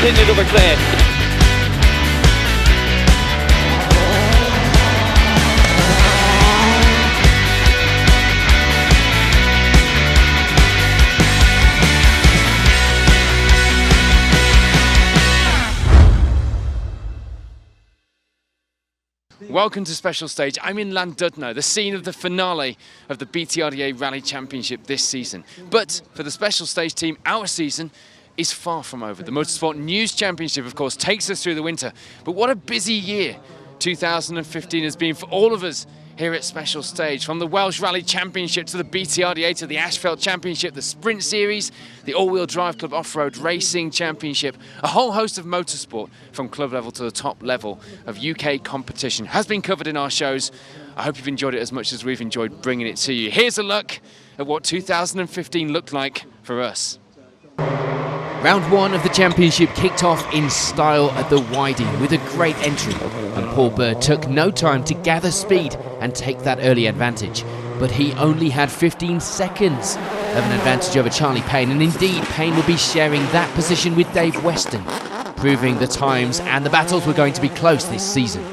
continued over clear. Welcome to Special Stage. I'm in Llandudno, the scene of the finale of the BTRDA Rally Championship this season. But for the Special Stage team, our season is far from over. The Motorsport News Championship, of course, takes us through the winter. But what a busy year 2015 has been for all of us here at Special Stage. From the Welsh Rally Championship to the BTRDA to the Asphalt Championship, the Sprint Series, the All-Wheel Drive Club Off-Road Racing Championship, a whole host of motorsport from club level to the top level of UK competition has been covered in our shows. I hope you've enjoyed it as much as we've enjoyed bringing it to you. Here's a look at what 2015 looked like for us. Round one of the championship kicked off in style at the Whiting with a great entry, and Paul Bird took no time to gather speed and take that early advantage. But he only had 15 seconds of an advantage over Charlie Payne, and indeed Payne would be sharing that position with Dave Weston, proving the times and the battles were going to be close this season.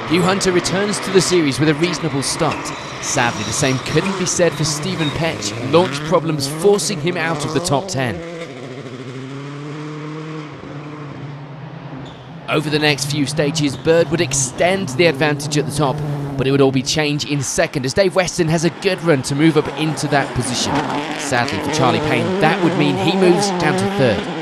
Hugh Hunter returns to the series with a reasonable start. Sadly, the same couldn't be said for Stephen Petch, launch problems forcing him out of the top 10. Over the next few stages, Bird would extend the advantage at the top, but it would all be changed in second as Dave Weston has a good run to move up into that position. Sadly for Charlie Payne, that would mean he moves down to third.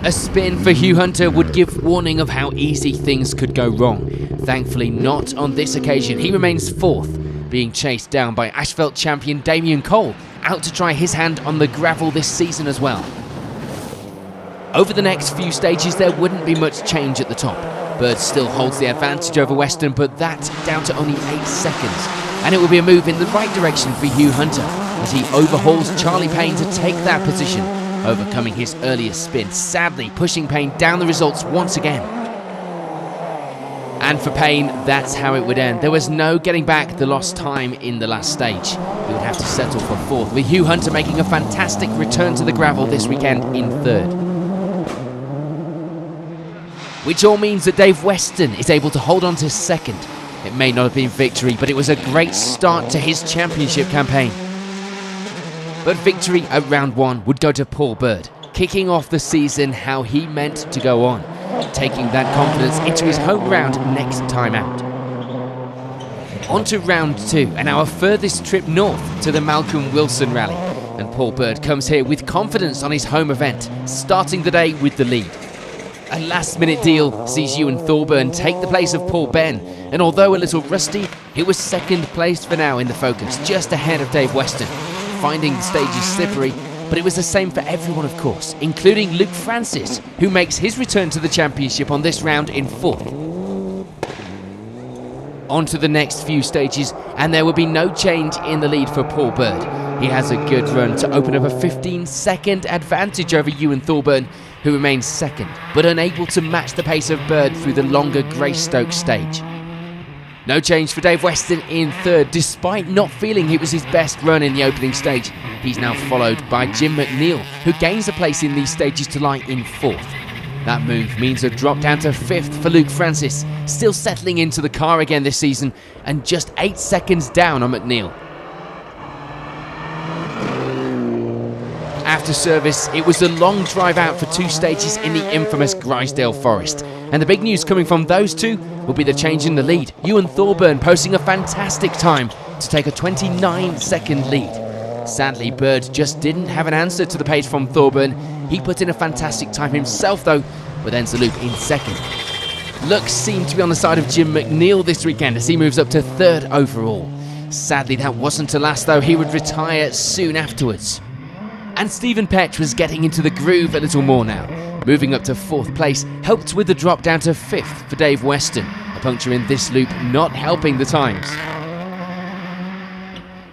A spin for Hugh Hunter would give warning of how easy things could go wrong. Thankfully not on this occasion. He remains fourth, being chased down by Asphalt champion Damien Cole, out to try his hand on the gravel this season as well. Over the next few stages there wouldn't be much change at the top. Bird still holds the advantage over Weston, but that's down to only 8 seconds. And it will be a move in the right direction for Hugh Hunter as he overhauls Charlie Payne to take that position, overcoming his earlier spin, sadly pushing Payne down the results once again. And for Payne, that's how it would end. There was no getting back the lost time in the last stage. He would have to settle for fourth, with Hugh Hunter making a fantastic return to the gravel this weekend in third. Which all means that Dave Weston is able to hold on to second. It may not have been victory, but it was a great start to his championship campaign. But victory at round one would go to Paul Bird, kicking off the season how he meant to go on, taking that confidence into his home round next time out. On to round two, and our furthest trip north to the Malcolm Wilson Rally. And Paul Bird comes here with confidence on his home event, starting the day with the lead. A last-minute deal sees Ewan Thorburn take the place of Paul Ben, and although a little rusty, he was second placed for now in the focus, just ahead of Dave Weston, finding the stages slippery, but it was the same for everyone of course, including Luke Francis, who makes his return to the championship on this round in fourth. On to the next few stages, and there will be no change in the lead for Paul Bird. He has a good run to open up a 15-second advantage over Ewan Thorburn, who remains second, but unable to match the pace of Bird through the longer Greystoke stage. No change for Dave Weston in third, despite not feeling it was his best run in the opening stage. He's now followed by Jim McNeil, who gains a place in these stages to lie in fourth. That move means a drop down to fifth for Luke Francis, still settling into the car again this season, and just 8 seconds down on McNeil. After service, it was a long drive out for 2 stages in the infamous Grisdale Forest. And the big news coming from those two will be the change in the lead. Ewan Thorburn posting a fantastic time to take a 29-second lead. Sadly, Bird just didn't have an answer to the pace from Thorburn. He put in a fantastic time himself though, but ends the loop in second. Luck seemed to be on the side of Jim McNeil this weekend as he moves up to third overall. Sadly, that wasn't to last though. He would retire soon afterwards. And Stephen Petch was getting into the groove a little more now. Moving up to fourth place, helped with the drop down to fifth for Dave Weston. A puncture in this loop not helping the times.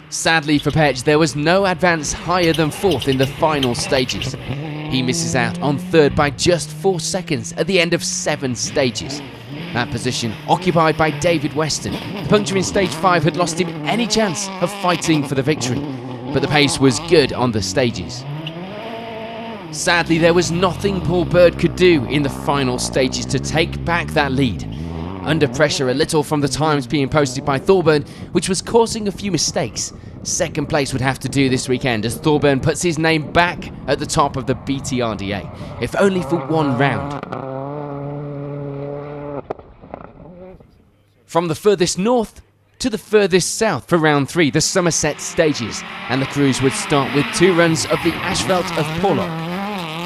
Sadly for Petch, there was no advance higher than fourth in the final stages. He misses out on third by just 4 seconds at the end of 7 stages. That position occupied by David Weston. The puncture in stage 5 had lost him any chance of fighting for the victory, but the pace was good on the stages. Sadly, there was nothing Paul Bird could do in the final stages to take back that lead. Under pressure a little from the times being posted by Thorburn, which was causing a few mistakes. Second place would have to do this weekend as Thorburn puts his name back at the top of the BTRDA, if only for one round. From the furthest north to the furthest south for round 3, the Somerset stages, and the crews would start with 2 runs of the asphalt of Porlock.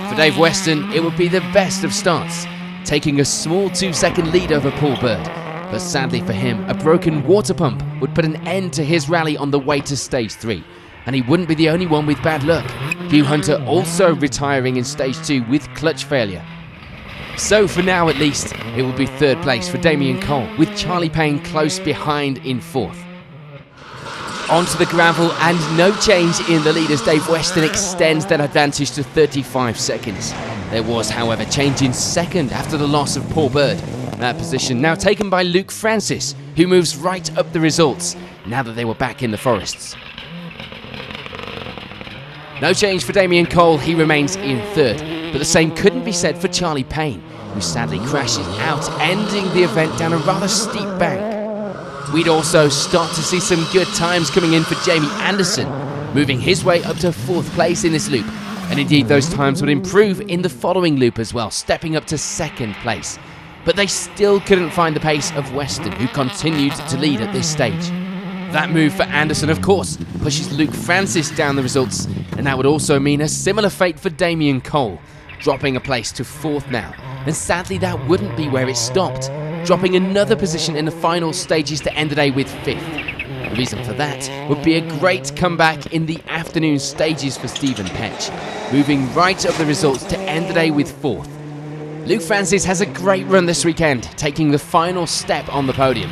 For Dave Weston, it would be the best of starts, taking a small 2-second lead over Paul Bird. But sadly for him, a broken water pump would put an end to his rally on the way to stage 3. And he wouldn't be the only one with bad luck. Hugh Hunter also retiring in stage 2 with clutch failure. So for now at least, it will be 3rd place for Damien Cole, with Charlie Payne close behind in 4th. Onto the gravel and no change in the lead as Dave Weston extends that advantage to 35 seconds. There was, however, change in 2nd after the loss of Paul Bird. That position now taken by Luke Francis, who moves right up the results now that they were back in the forests. No change for Damien Cole, he remains in 3rd, but the same couldn't be said for Charlie Payne, who sadly crashes out, ending the event down a rather steep bank. We'd also start to see some good times coming in for Jamie Anderson, moving his way up to 4th place in this loop. And indeed those times would improve in the following loop as well, stepping up to 2nd place. But they still couldn't find the pace of Weston, who continued to lead at this stage. That move for Anderson, of course, pushes Luke Francis down the results, and that would also mean a similar fate for Damien Cole, dropping a place to 4th now. And sadly that wouldn't be where it stopped, dropping another position in the final stages to end the day with 5th. The reason for that would be a great comeback in the afternoon stages for Stephen Petch, moving right up the results to end the day with 4th. Luke Francis has a great run this weekend, taking the final step on the podium,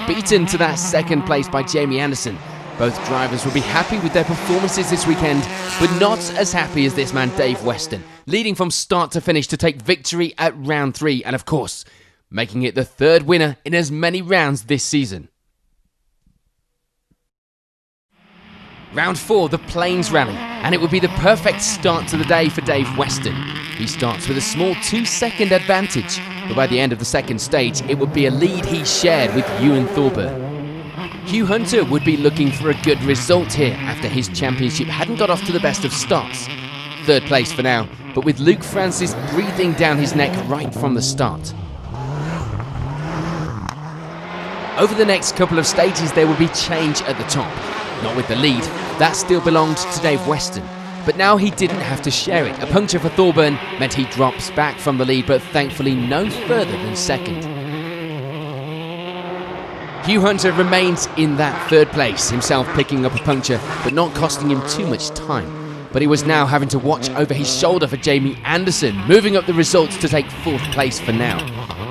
beaten to that 2nd place by Jamie Anderson. Both drivers will be happy with their performances this weekend, but not as happy as this man Dave Weston, leading from start to finish to take victory at round 3 and of course, making it the 3rd winner in as many rounds this season. Round 4, the Plains Rally, and it would be the perfect start to the day for Dave Weston. He starts with a small 2-second advantage, but by the end of the 2nd stage, it would be a lead he shared with Ewan Thorburn. Hugh Hunter would be looking for a good result here after his championship hadn't got off to the best of starts. 3rd place for now, but with Luke Francis breathing down his neck right from the start. Over the next couple of stages there would be change at the top. Not with the lead, that still belonged to Dave Weston. But now he didn't have to share it. A puncture for Thorburn meant he drops back from the lead, but thankfully no further than 2nd. Hugh Hunter remains in that 3rd place, himself picking up a puncture, but not costing him too much time. But he was now having to watch over his shoulder for Jamie Anderson, moving up the results to take 4th place for now,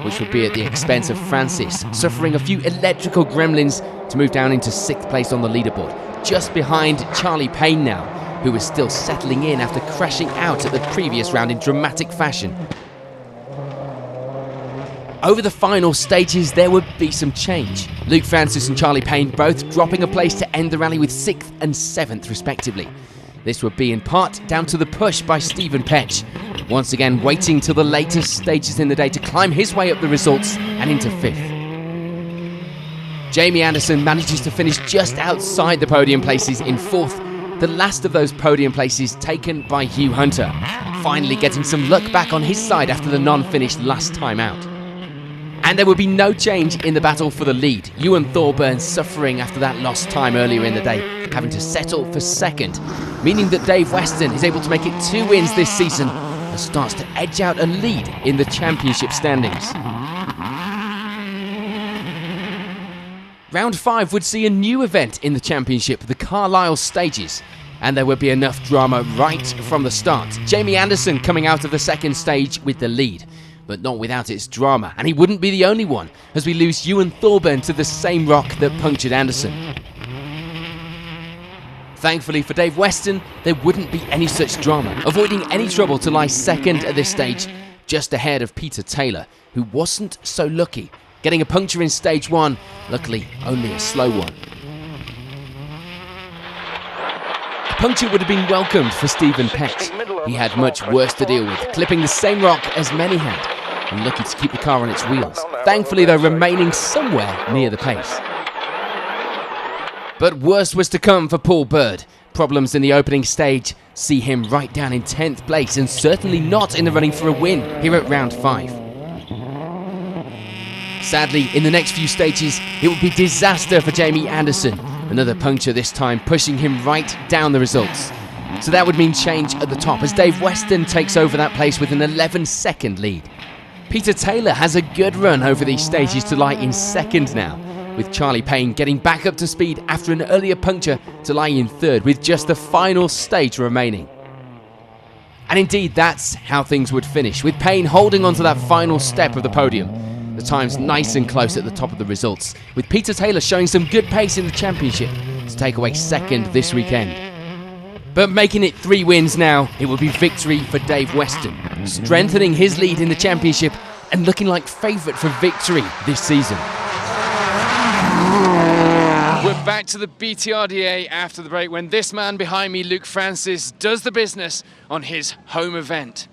which would be at the expense of Francis, suffering a few electrical gremlins to move down into 6th place on the leaderboard, just behind Charlie Payne now, who was still settling in after crashing out at the previous round in dramatic fashion. Over the final stages, there would be some change. Luke Francis and Charlie Payne both dropping a place to end the rally with 6th and 7th respectively. This would be in part down to the push by Stephen Petch, once again waiting till the latest stages in the day to climb his way up the results and into 5th. Jamie Anderson manages to finish just outside the podium places in 4th, the last of those podium places taken by Hugh Hunter, finally getting some luck back on his side after the non-finish last time out. And there will be no change in the battle for the lead. Ewan Thorburn suffering after that lost time earlier in the day, having to settle for 2nd, meaning that Dave Weston is able to make it 2 wins this season and starts to edge out a lead in the championship standings. Round 5 would see a new event in the championship, the Carlisle Stages, and there would be enough drama right from the start. Jamie Anderson coming out of the 2nd stage with the lead, but not without its drama, and he wouldn't be the only one, as we lose Ewan Thorburn to the same rock that punctured Anderson. Thankfully for Dave Weston, there wouldn't be any such drama, avoiding any trouble to lie 2nd at this stage, just ahead of Peter Taylor, who wasn't so lucky, getting a puncture in stage 1, luckily only a slow one. A puncture would have been welcomed for Stephen Petch, he had much worse to deal with, clipping the same rock as many had, and lucky to keep the car on its wheels, thankfully though remaining somewhere near the pace. But worse was to come for Paul Bird. Problems in the opening stage see him right down in 10th place and certainly not in the running for a win here at round 5. Sadly, in the next few stages, it would be disaster for Jamie Anderson. Another puncture this time, pushing him right down the results. So that would mean change at the top as Dave Weston takes over that place with an 11-second lead. Peter Taylor has a good run over these stages to lie in 2nd now, with Charlie Payne getting back up to speed after an earlier puncture to lie in 3rd with just the final stage remaining. And indeed, that's how things would finish, with Payne holding onto that final step of the podium. The time's nice and close at the top of the results, with Peter Taylor showing some good pace in the championship to take away 2nd this weekend. But making it 3 wins now, it will be victory for Dave Weston, strengthening his lead in the championship and looking like favourite for victory this season. We're back to the BTRDA after the break when this man behind me, Luke Francis, does the business on his home event.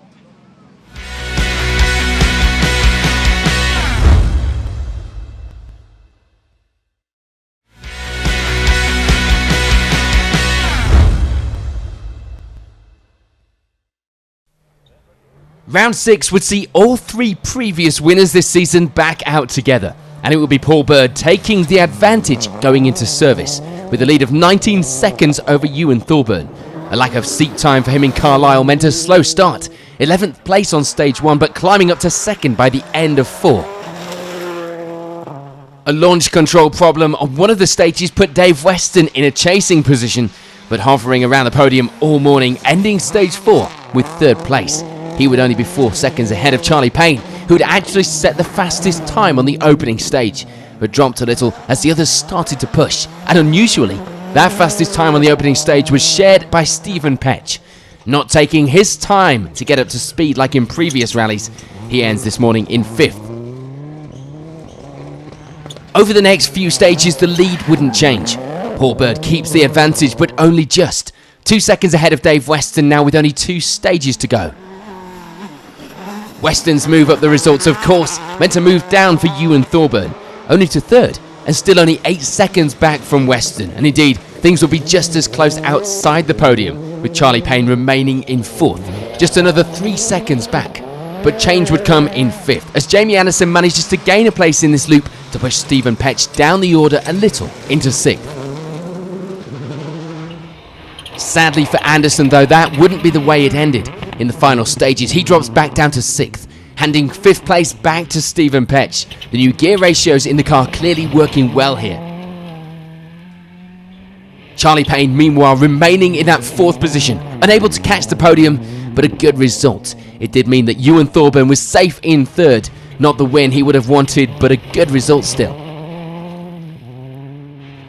Round 6 would see all 3 previous winners this season back out together, and it would be Paul Bird taking the advantage going into service, with a lead of 19 seconds over Ewan Thorburn. A lack of seat time for him in Carlisle meant a slow start, 11th place on stage 1 but climbing up to 2nd by the end of 4. A launch control problem on one of the stages put Dave Weston in a chasing position, but hovering around the podium all morning, ending stage 4 with 3rd place. He would only be 4 seconds ahead of Charlie Payne, who had actually set the fastest time on the opening stage, but dropped a little as the others started to push. And unusually, that fastest time on the opening stage was shared by Stephen Petch. Not taking his time to get up to speed like in previous rallies, he ends this morning in 5th. Over the next few stages, the lead wouldn't change. Paul Bird keeps the advantage, but only just. 2 seconds ahead of Dave Weston now with only 2 stages to go. Weston's move up the results, of course, meant to move down for Ewan Thorburn, only to 3rd, and still only 8 seconds back from Weston. And indeed, things will be just as close outside the podium, with Charlie Payne remaining in 4th, just another 3 seconds back. But change would come in 5th, as Jamie Anderson manages to gain a place in this loop to push Stephen Petch down the order a little into 6th. Sadly for Anderson though, that wouldn't be the way it ended. In the final stages, he drops back down to 6th, handing 5th place back to Stephen Petch. The new gear ratios in the car clearly working well here. Charlie Payne, meanwhile, remaining in that 4th position, unable to catch the podium, but a good result. It did mean that Ewan Thorburn was safe in 3rd, not the win he would have wanted, but a good result still.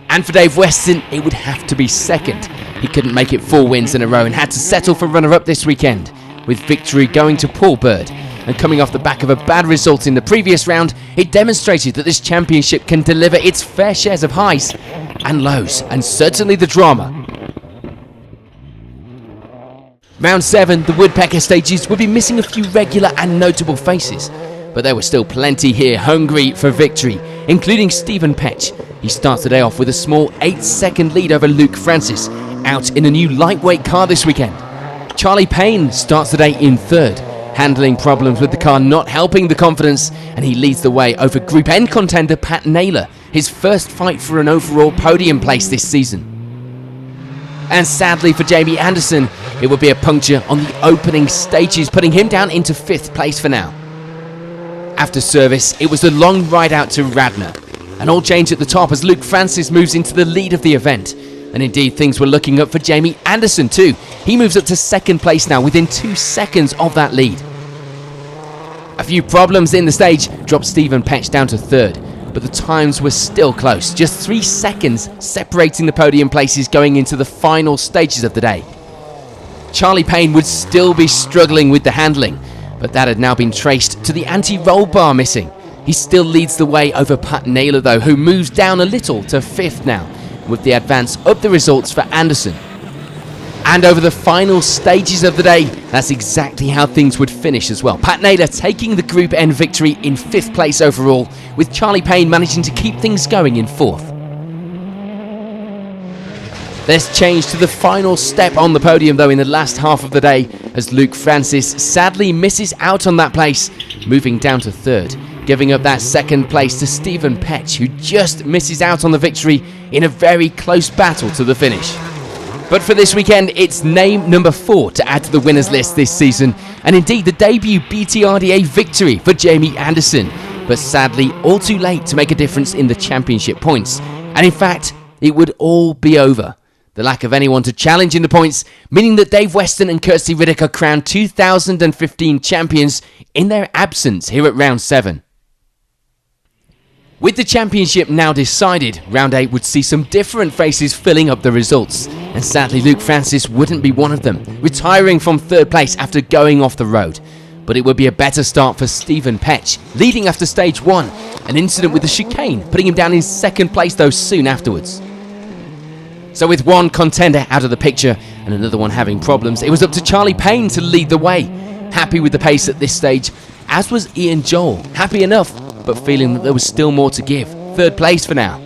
And for Dave Weston, it would have to be 2nd. He couldn't make it 4 wins in a row and had to settle for runner-up this weekend, with victory going to Paul Bird. And coming off the back of a bad result in the previous round, it demonstrated that this championship can deliver its fair shares of highs and lows, and certainly the drama. Round 7, the Woodpecker stages would be missing a few regular and notable faces, but there were still plenty here hungry for victory, including Stephen Petch. He starts the day off with a small 8-second lead over Luke Francis, out in a new lightweight car this weekend. Charlie Payne starts the day in 3rd, handling problems with the car not helping the confidence, and he leads the way over Group N contender Pat Naylor, his first fight for an overall podium place this season. And sadly for Jamie Anderson, it would be a puncture on the opening stages, putting him down into 5th place for now. After service, it was a long ride out to Radnor. An all change at the top as Luke Francis moves into the lead of the event. And indeed, things were looking up for Jamie Anderson too. He moves up to 2nd place now, within 2 seconds of that lead. A few problems in the stage dropped Stephen Petch down to 3rd, but the times were still close, just 3 seconds separating the podium places going into the final stages of the day. Charlie Payne would still be struggling with the handling, but that had now been traced to the anti-roll bar missing. He still leads the way over Pat Naylor though, who moves down a little to 5th now, with the advance up the results for Anderson. And over the final stages of the day, that's exactly how things would finish as well. Pat Naylor taking the Group N victory in 5th place overall, with Charlie Payne managing to keep things going in 4th. There's change to the final step on the podium though in the last half of the day, as Luke Francis sadly misses out on that place, moving down to 3rd, giving up that 2nd place to Stephen Petch, who just misses out on the victory in a very close battle to the finish. But for this weekend, it's name number 4 to add to the winners list this season, and indeed the debut BTRDA victory for Jamie Anderson, but sadly all too late to make a difference in the championship points, and in fact it would all be over. The lack of anyone to challenge in the points, meaning that Dave Weston and Kirsty Riddick are crowned 2015 champions in their absence here at round 7. With the championship now decided, round 8 would see some different faces filling up the results, and sadly Luke Francis wouldn't be one of them, retiring from 3rd place after going off the road. But it would be a better start for Stephen Petch, leading after stage 1, an incident with the chicane putting him down in 2nd place though soon afterwards. So with one contender out of the picture and another one having problems, it was up to Charlie Payne to lead the way. Happy with the pace at this stage, as was Ian Joel, happy enough, but feeling that there was still more to give. 3rd place for now.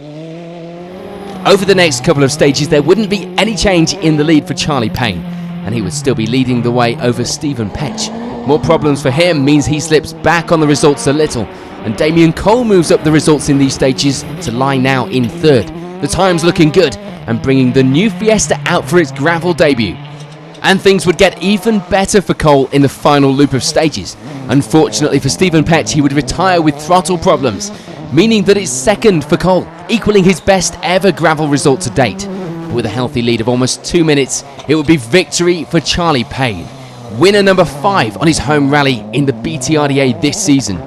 Over the next couple of stages, there wouldn't be any change in the lead for Charlie Payne, and he would still be leading the way over Stephen Petch. More problems for him means he slips back on the results a little, and Damien Cole moves up the results in these stages to lie now in 3rd. The time's looking good, and bringing the new Fiesta out for its gravel debut. And things would get even better for Cole in the final loop of stages. Unfortunately for Stephen Petch, he would retire with throttle problems, meaning that it's 2nd for Cole, equaling his best ever gravel result to date. With a healthy lead of almost 2 minutes, it would be victory for Charlie Payne, winner number 5 on his home rally in the BTRDA this season.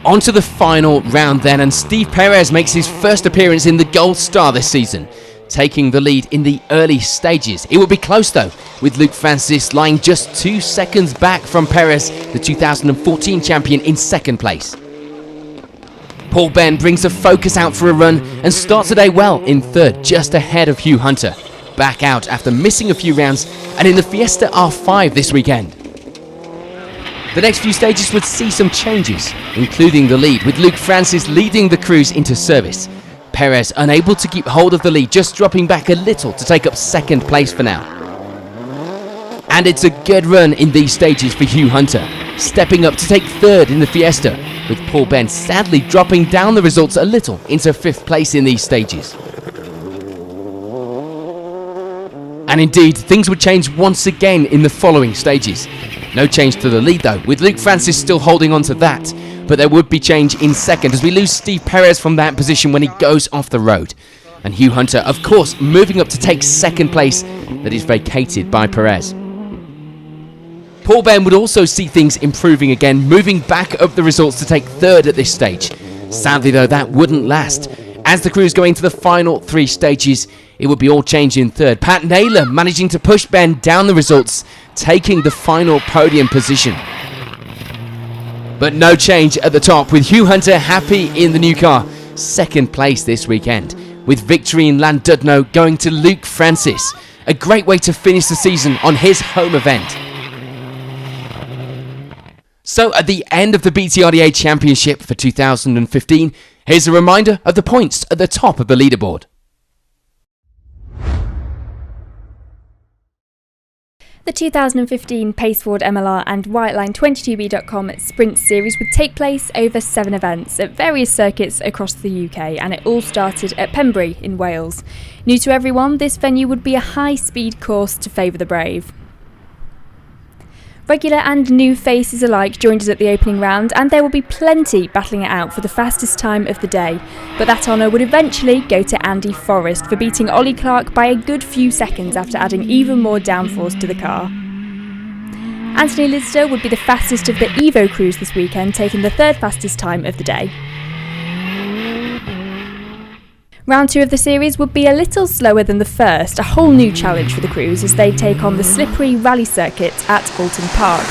On to the final round then, and Steve Perez makes his first appearance in the Gold Star this season, taking the lead in the early stages. It would be close though, with Luke Francis lying just 2 seconds back from Perez, the 2014 champion, in 2nd place. Paul Ben brings the focus out for a run and starts the day well in 3rd, just ahead of Hugh Hunter, back out after missing a few rounds and in the Fiesta R5 this weekend. The next few stages would see some changes, including the lead, with Luke Francis leading the cruise into service. Perez unable to keep hold of the lead, just dropping back a little to take up 2nd place for now. And it's a good run in these stages for Hugh Hunter, stepping up to take 3rd in the Fiesta, with Paul Ben sadly dropping down the results a little into 5th place in these stages. And indeed, things would change once again in the following stages. No change to the lead though, with Luke Francis still holding on to that, but there would be change in 2nd as we lose Steve Perez from that position when he goes off the road. And Hugh Hunter, of course, moving up to take 2nd place that is vacated by Perez. Paul Ben would also see things improving again, moving back up the results to take 3rd at this stage. Sadly though, that wouldn't last. As the crews go into the final 3 stages, it would be all change in 3rd. Pat Naylor managing to push Ben down the results, taking the final podium position. But no change at the top, with Hugh Hunter happy in the new car, 2nd place this weekend, with victory in Llandudno going to Luke Francis. A great way to finish the season on his home event. So at the end of the BTRDA Championship for 2015, here's a reminder of the points at the top of the leaderboard. The 2015 Paceford MLR and Whiteline22B.com Sprint Series would take place over 7 events at various circuits across the UK, and it all started at Pembrey in Wales. New to everyone, this venue would be a high-speed course to favour the brave. Regular and new faces alike joined us at the opening round, and there will be plenty battling it out for the fastest time of the day. But that honour would eventually go to Andy Forrest for beating Ollie Clark by a good few seconds after adding even more downforce to the car. Anthony Lidster would be the fastest of the Evo crews this weekend, taking the 3rd fastest time of the day. Round 2 of the series would be a little slower than the first, a whole new challenge for the crews as they take on the slippery rally circuit at Alton Park.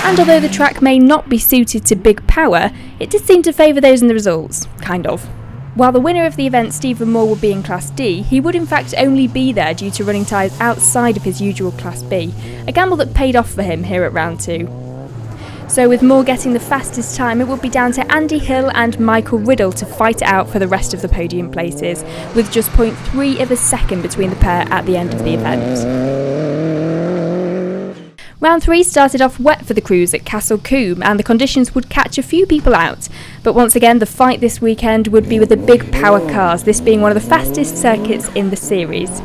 And although the track may not be suited to big power, it did seem to favour those in the results, kind of. While the winner of the event, Stephen Moore, would be in Class D, he would in fact only be there due to running tyres outside of his usual Class B, a gamble that paid off for him here at round 2. So with Moore getting the fastest time, it would be down to Andy Hill and Michael Riddle to fight it out for the rest of the podium places, with just 0.3 of a second between the pair at the end of the event. Round 3 started off wet for the crews at Castle Combe, and the conditions would catch a few people out. But once again, the fight this weekend would be with the big power cars, this being one of the fastest circuits in the series.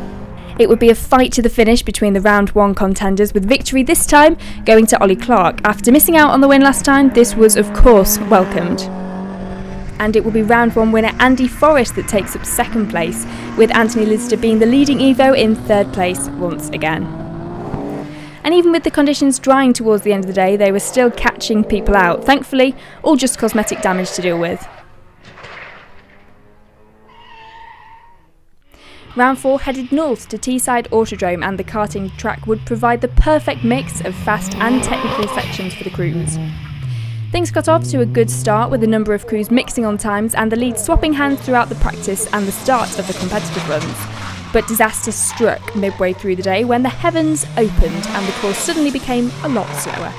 It would be a fight to the finish between the round 1 contenders, with victory this time going to Ollie Clark. After missing out on the win last time, this was of course welcomed. And it will be round 1 winner Andy Forrest that takes up second place, with Anthony Lister being the leading Evo in third place once again. And even with the conditions drying towards the end of the day, they were still catching people out. Thankfully, all just cosmetic damage to deal with. Round 4 headed north to Teesside Autodrome, and the karting track would provide the perfect mix of fast and technical sections for the crews. Things got off to a good start, with a number of crews mixing on times and the lead swapping hands throughout the practice and the start of the competitive runs. But disaster struck midway through the day when the heavens opened and the course suddenly became a lot slower.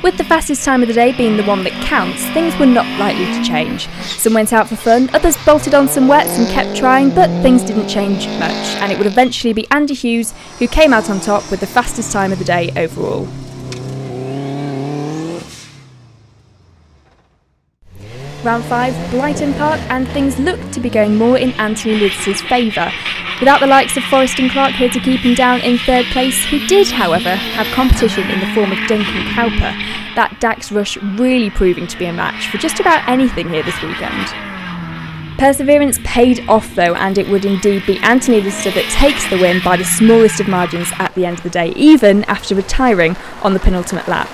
With the fastest time of the day being the one that counts, things were not likely to change. Some went out for fun, others bolted on some wets and kept trying, but things didn't change much, and it would eventually be Andy Hughes who came out on top with the fastest time of the day overall. Round 5, Blyton Park, and things looked to be going more in Anthony Lister's favour. Without the likes of Forrest and Clark here to keep him down in third place, he did, however, have competition in the form of Duncan Cowper, that Dax Rush really proving to be a match for just about anything here this weekend. Perseverance paid off though, and it would indeed be Anthony Lister that takes the win by the smallest of margins at the end of the day, even after retiring on the penultimate lap.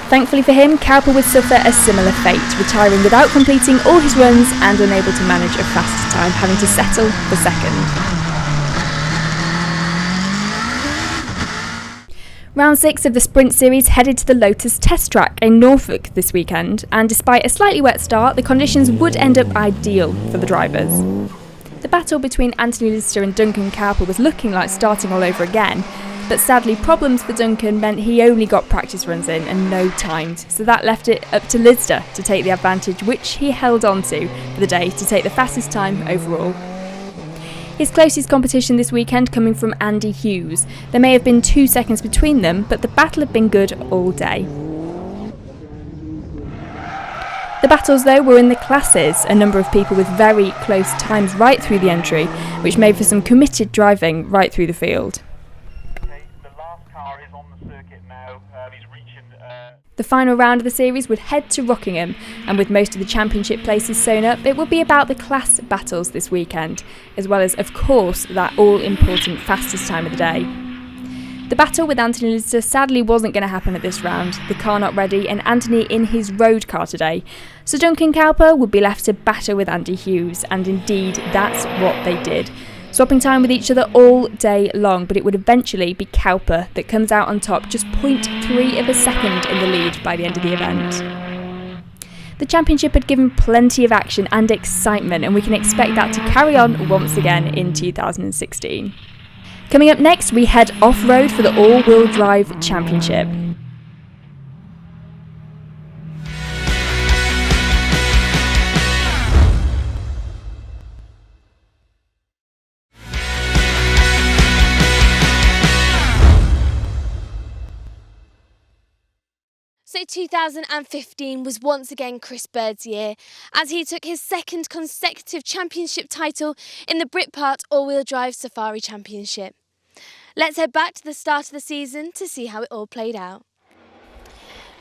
Thankfully for him, Cowper would suffer a similar fate, retiring without completing all his runs and unable to manage a fast time, having to settle for second. Round 6 of the Sprint Series headed to the Lotus Test Track in Norfolk this weekend, and despite a slightly wet start, the conditions would end up ideal for the drivers. The battle between Anthony Lister and Duncan Cowper was looking like starting all over again, but sadly problems for Duncan meant he only got practice runs in and no timed, so that left it up to Lister to take the advantage, which he held on to for the day to take the fastest time overall. His closest competition this weekend coming from Andy Hughes. There may have been 2 seconds between them, but the battle had been good all day. The battles though were in the classes, a number of people with very close times right through the entry, which made for some committed driving right through the field. The final round of the series would head to Rockingham, and with most of the championship places sewn up, it would be about the class battles this weekend, as well as, of course, that all-important fastest time of the day. The battle with Anthony Lister sadly wasn't going to happen at this round, the car not ready and Anthony in his road car today, so Duncan Cowper would be left to batter with Andy Hughes, and indeed that's what they did. Swapping time with each other all day long, but it would eventually be Cowper that comes out on top, just 0.3 of a second in the lead by the end of the event. The championship had given plenty of action and excitement, and we can expect that to carry on once again in 2016. Coming up next, we head off-road for the all-wheel drive championship. So 2015 was once again Chris Bird's year, as he took his second consecutive championship title in the Britpart All-Wheel Drive Safari Championship. Let's head back to the start of the season to see how it all played out.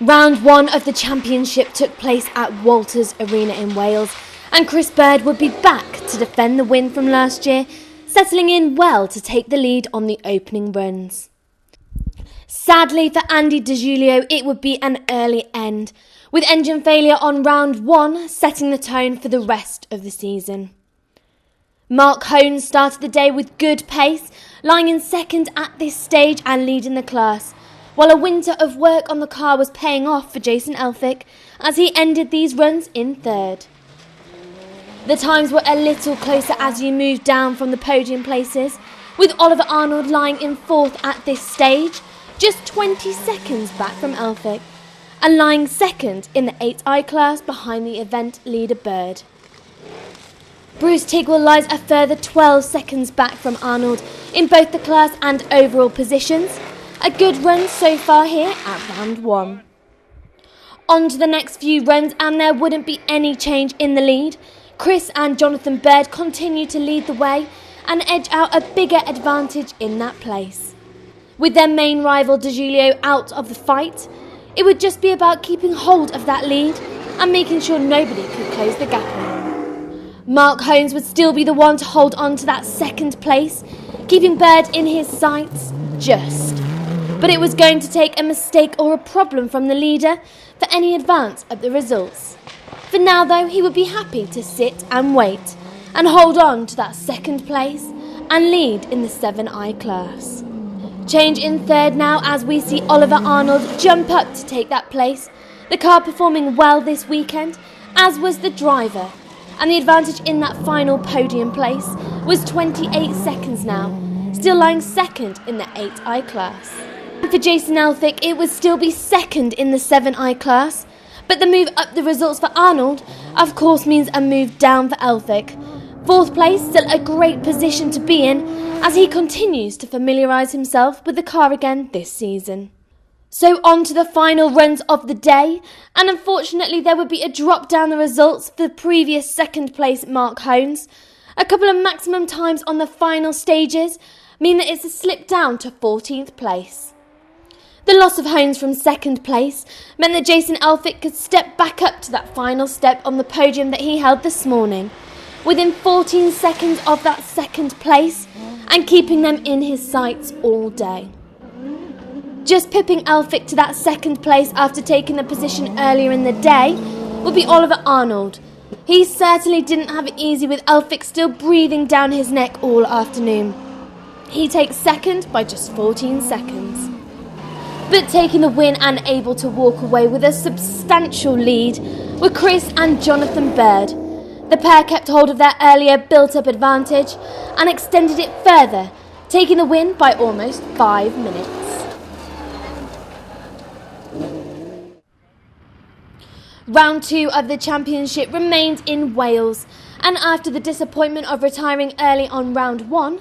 Round 1 of the championship took place at Walters Arena in Wales, and Chris Bird would be back to defend the win from last year, settling in well to take the lead on the opening runs. Sadly for Andy De Giulio, it would be an early end, with engine failure on round 1 setting the tone for the rest of the season. Mark Hohn started the day with good pace, lying in second at this stage and leading the class, while a winter of work on the car was paying off for Jason Elphick as he ended these runs in third. The times were a little closer as you moved down from the podium places, with Oliver Arnold lying in 4th at this stage, just 20 seconds back from Elphick, and lying 2nd in the 8i class behind the event leader Bird. Bruce Tigwell lies a further 12 seconds back from Arnold in both the class and overall positions. A good run so far here at round 1. On to the next few runs, and there wouldn't be any change in the lead. Chris and Jonathan Bird continue to lead the way and edge out a bigger advantage in that place. With their main rival De Giulio out of the fight, it would just be about keeping hold of that lead and making sure nobody could close the gap on them. Mark Holmes would still be the one to hold on to that 2nd place, keeping Bird in his sights just. But it was going to take a mistake or a problem from the leader for any advance of the results. For now though, he would be happy to sit and wait and hold on to that 2nd place and lead in the 7i class. Change in 3rd now as we see Oliver Arnold jump up to take that place. The car performing well this weekend, as was the driver, and the advantage in that final podium place was 28 seconds now, still lying 2nd in the 8i class. For Jason Elphick, it would still be 2nd in the 7i class, but the move up the results for Arnold of course means a move down for Elphick. 4th place, still a great position to be in as he continues to familiarise himself with the car again this season. So on to the final runs of the day, and unfortunately there would be a drop down the results for the previous 2nd place Mark Holmes. A couple of maximum times on the final stages mean that it's a slip down to 14th place. The loss of Holmes from 2nd place meant that Jason Elphick could step back up to that final step on the podium that he held this morning, within 14 seconds of that 2nd place and keeping them in his sights all day. Just pipping Elphick to that 2nd place after taking the position earlier in the day would be Oliver Arnold. He certainly didn't have it easy with Elphick still breathing down his neck all afternoon. He takes 2nd by just 14 seconds. But taking the win and able to walk away with a substantial lead were Chris and Jonathan Bird. The pair kept hold of their earlier built-up advantage and extended it further, taking the win by almost 5 minutes. Round 2 of the championship remained in Wales, and after the disappointment of retiring early on round 1,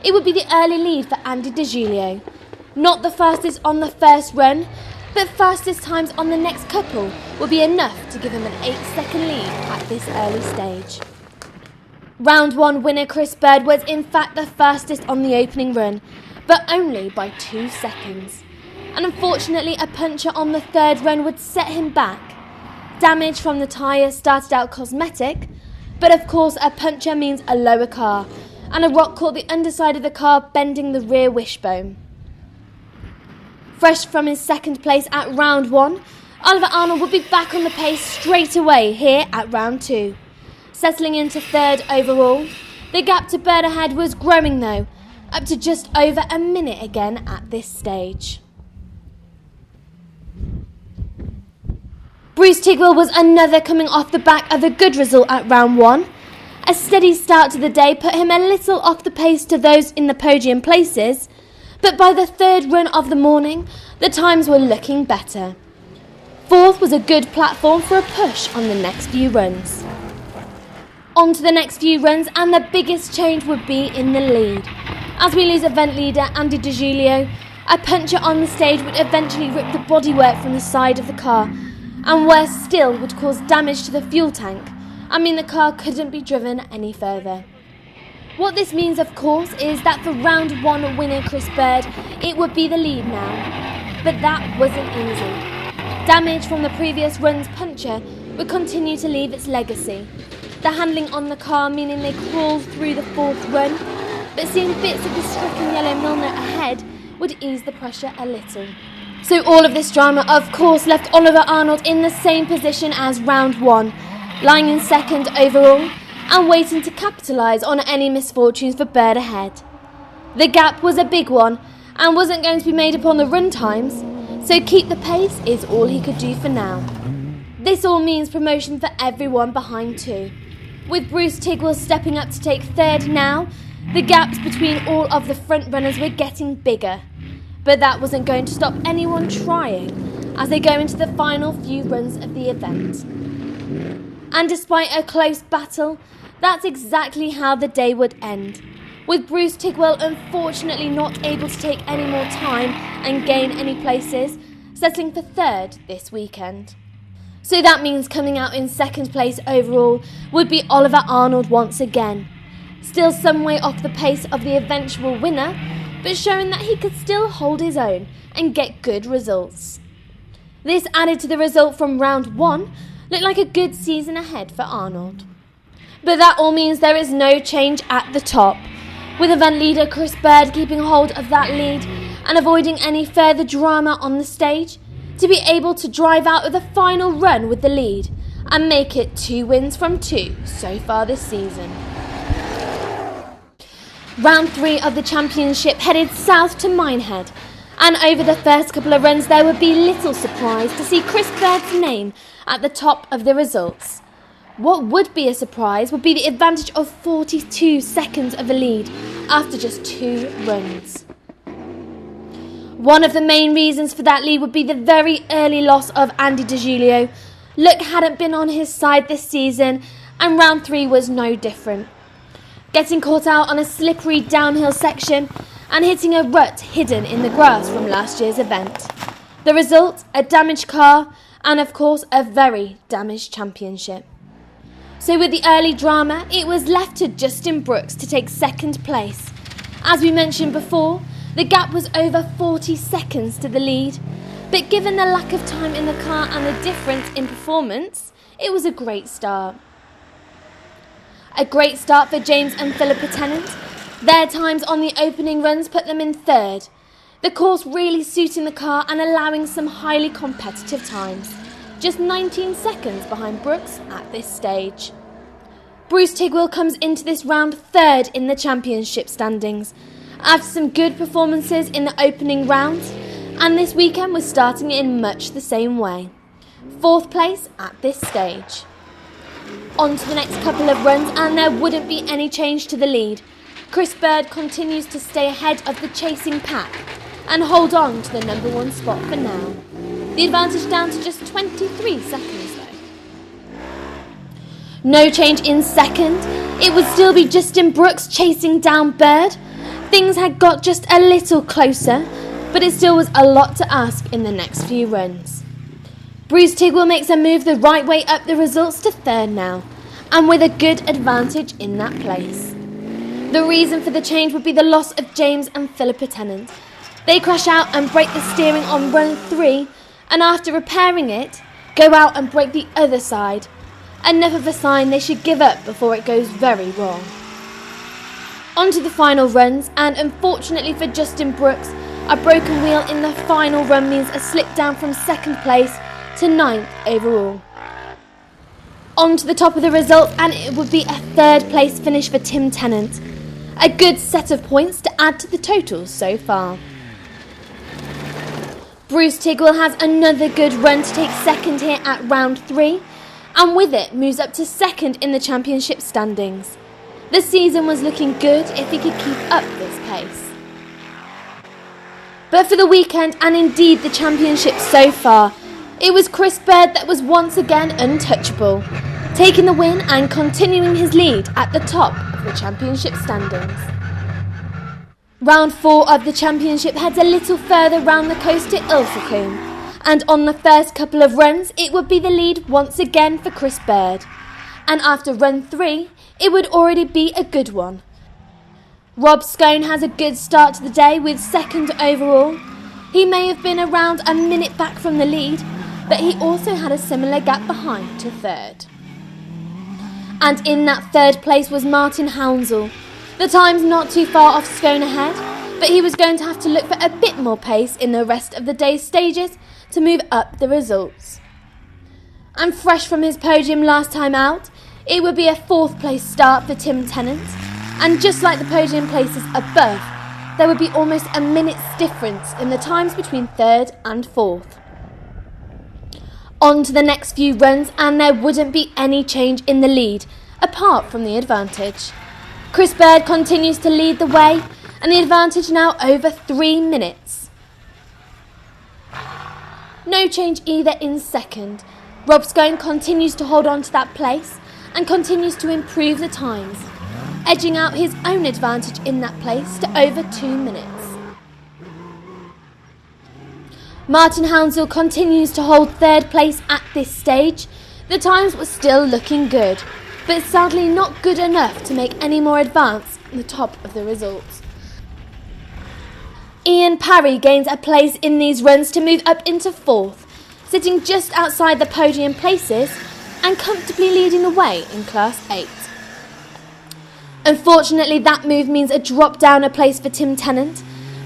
it would be the early lead for Andy De Giulio. Not the fastest on the first run, but fastest times on the next couple will be enough to give him an 8-second lead at this early stage. Round 1 winner Chris Bird was in fact the fastest on the opening run, but only by 2 seconds. And unfortunately a puncture on the 3rd run would set him back. Damage from the tyre started out cosmetic, but of course a puncture means a lower car, and a rock caught the underside of the car, bending the rear wishbone. Fresh from his 2nd place at round 1, Oliver Arnold would be back on the pace straight away here at round 2. Settling into 3rd overall, the gap to Bird ahead was growing though, up to just over a minute again at this stage. Bruce Tigwell was another coming off the back of a good result at round 1. A steady start to the day put him a little off the pace to those in the podium places, but by the 3rd run of the morning, the times were looking better. 4th was a good platform for a push on the next few runs. On to the next few runs, and the biggest change would be in the lead. As we lose event leader Andy De Giulio, a puncture on the stage would eventually rip the bodywork from the side of the car, and worse still would cause damage to the fuel tank, and mean the car couldn't be driven any further. What this means, of course, is that for round 1 winner Chris Bird, it would be the lead now. But that wasn't easy. Damage from the previous run's puncture would continue to leave its legacy. The handling on the car meaning they crawled through the 4th run, but seeing bits of the stricken yellow Milner ahead would ease the pressure a little. So all of this drama, of course, left Oliver Arnold in the same position as round 1, lying in 2nd overall, and waiting to capitalise on any misfortunes for Bird ahead. The gap was a big one and wasn't going to be made up on the run times, so keep the pace is all he could do for now. This all means promotion for everyone behind too. With Bruce Tigwell stepping up to take third now, the gaps between all of the front runners were getting bigger. But that wasn't going to stop anyone trying as they go into the final few runs of the event. And despite a close battle, that's exactly how the day would end, with Bruce Tigwell unfortunately not able to take any more time and gain any places, settling for third this weekend. So that means coming out in second place overall would be Oliver Arnold once again, still some way off the pace of the eventual winner, but showing that he could still hold his own and get good results. This added to the result from round 1, looked like a good season ahead for Arnold. But that all means there is no change at the top, with event leader Chris Bird keeping hold of that lead and avoiding any further drama on the stage, to be able to drive out of the final run with the lead and make it 2 wins from 2 so far this season. Round 3 of the championship headed south to Minehead, and over the first couple of runs there would be little surprise to see Chris Bird's name at the top of the results. What would be a surprise would be the advantage of 42 seconds of the lead after just 2 runs. One of the main reasons for that lead would be the very early loss of Andy DeGiulio. Luck hadn't been on his side this season, and round 3 was no different. Getting caught out on a slippery downhill section and hitting a rut hidden in the grass from last year's event. The result, a damaged car and of course a very damaged championship. So with the early drama, it was left to Justin Brooks to take second place. As we mentioned before, the gap was over 40 seconds to the lead, but given the lack of time in the car and the difference in performance, it was a great start. A great start for James and Philippa Tennant. Their times on the opening runs put them in third, the course really suiting the car and allowing some highly competitive times, just 19 seconds behind Brooks at this stage. Bruce Tigwell comes into this round third in the championship standings, after some good performances in the opening rounds, and this weekend was starting in much the same way. 4th place at this stage. On to the next couple of runs and there wouldn't be any change to the lead. Chris Bird continues to stay ahead of the chasing pack and hold on to the number 1 spot for now. The advantage down to just 23 seconds though. No change in second. It would still be Justin Brooks chasing down Bird. Things had got just a little closer, but it still was a lot to ask in the next few runs. Bruce Tigwell makes a move the right way up the results to third now, and with a good advantage in that place. The reason for the change would be the loss of James and Philippa Tennant. They crash out and break the steering on run 3, and after repairing it, go out and break the other side. Enough of a sign they should give up before it goes very wrong. On to the final runs, and unfortunately for Justin Brooks, a broken wheel in the final run means a slip down from second place to 9th overall. On to the top of the results, and it would be a 3rd place finish for Tim Tennant. A good set of points to add to the totals so far. Bruce Tigwell has another good run to take second here at round 3, and with it moves up to second in the championship standings. The season was looking good if he could keep up this pace. But for the weekend, and indeed the championship so far, it was Chris Bird that was once again untouchable, taking the win and continuing his lead at the top of the championship standings. Round 4 of the championship heads a little further round the coast to Ilfracombe, and on the first couple of runs it would be the lead once again for Chris Bird, and after run 3 it would already be a good one. Rob Scone has a good start to the day with second overall. He may have been around a minute back from the lead, but he also had a similar gap behind to third. And in that third place was Martin Hounsell. The time's not too far off Scone ahead, but he was going to have to look for a bit more pace in the rest of the day's stages to move up the results. And fresh from his podium last time out, it would be a 4th place start for Tim Tennant, and just like the podium places above, there would be almost a minute's difference in the times between 3rd and 4th. On to the next few runs, and there wouldn't be any change in the lead, apart from the advantage. Chris Bird continues to lead the way, and the advantage now over 3 minutes. No change either in second. Rob Scone continues to hold on to that place and continues to improve the times, edging out his own advantage in that place to over 2 minutes. Martin Hounsell continues to hold third place at this stage. The times were still looking good, but sadly not good enough to make any more advance on the top of the results. Ian Parry gains a place in these runs to move up into fourth, sitting just outside the podium places and comfortably leading the way in Class 8. Unfortunately, that move means a drop down a place for Tim Tennant,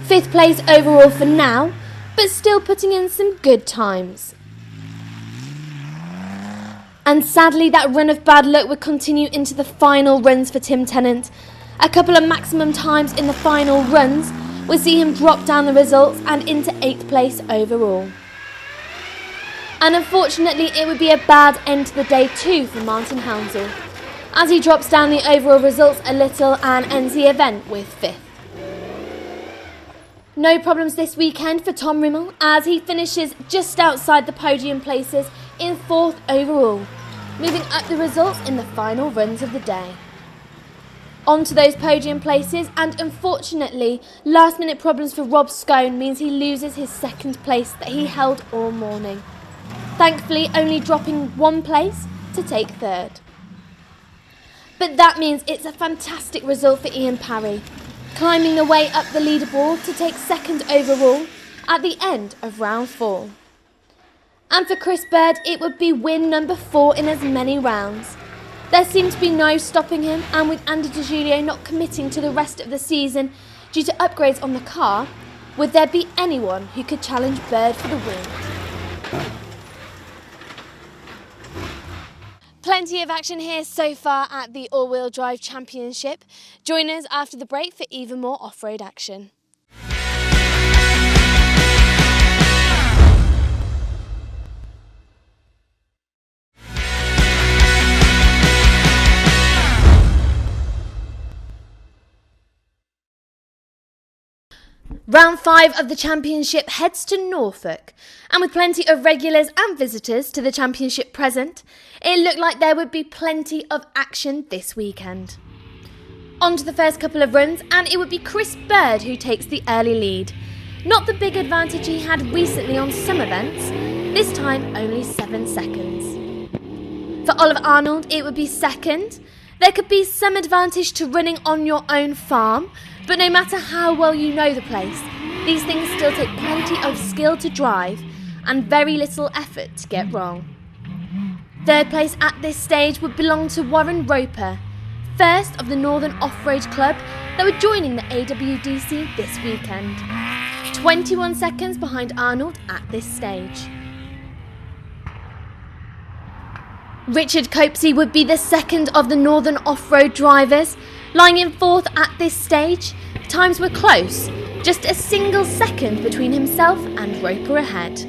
5th place overall for now, but still putting in some good times. And sadly, that run of bad luck would continue into the final runs for Tim Tennant. A couple of maximum times in the final runs would see him drop down the results and into 8th place overall. And unfortunately, it would be a bad end to the day too for Martin Hounsell, as he drops down the overall results a little and ends the event with 5th. No problems this weekend for Tom Rimmel, as he finishes just outside the podium places in 4th overall, moving up the results in the final runs of the day. On to those podium places, and unfortunately, last minute problems for Rob Scone means he loses his 2nd place that he held all morning, thankfully only dropping 1 place to take 3rd. But that means it's a fantastic result for Ian Parry, climbing the way up the leaderboard to take 2nd overall at the end of round 4. And for Chris Bird, it would be win number 4 in as many rounds. There seemed to be no stopping him, and with Andy De Giulio not committing to the rest of the season due to upgrades on the car, would there be anyone who could challenge Bird for the win? Plenty of action here so far at the All-Wheel Drive Championship. Join us after the break for even more off-road action. Round 5 of the championship heads to Norfolk, and with plenty of regulars and visitors to the championship present, it looked like there would be plenty of action this weekend. On to the first couple of runs, and it would be Chris Bird who takes the early lead. Not the big advantage he had recently on some events, this time only 7 seconds. For Oliver Arnold, it would be 2nd. There could be some advantage to running on your own farm, but no matter how well you know the place, these things still take plenty of skill to drive and very little effort to get wrong. 3rd place at this stage would belong to Warren Roper, 1st of the Northern Off-Road Club that were joining the AWDC this weekend, 21 seconds behind Arnold at this stage. Richard Copesey would be the 2nd of the Northern Off-Road drivers, lying in 4th at this stage. Times were close, just a single second between himself and Roper ahead.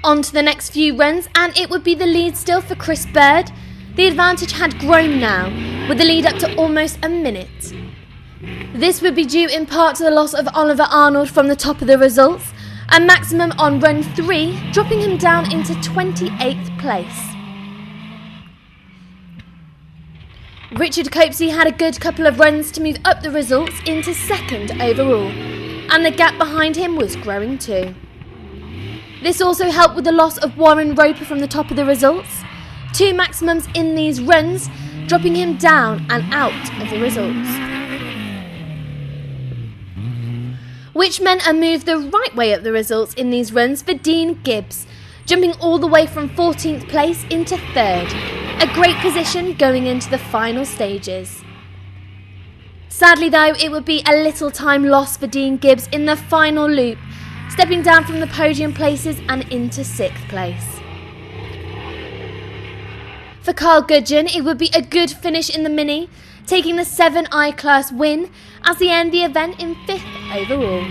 On to the next few runs, and it would be the lead still for Chris Bird. The advantage had grown now, with the lead up to almost a minute. This would be due in part to the loss of Oliver Arnold from the top of the results, a maximum on run 3, dropping him down into 28th place. Richard Copesey had a good couple of runs to move up the results into 2nd overall, and the gap behind him was growing too. This also helped with the loss of Warren Roper from the top of the results, 2 maximums in these runs, dropping him down and out of the results. Which meant a move the right way up the results in these runs for Dean Gibbs, jumping all the way from 14th place into 3rd. A great position going into the final stages. Sadly though, it would be a little time lost for Dean Gibbs in the final loop, stepping down from the podium places and into 6th place. For Carl Gudgeon, it would be a good finish in the Mini, taking the 7i class win as they end the event in 5th overall.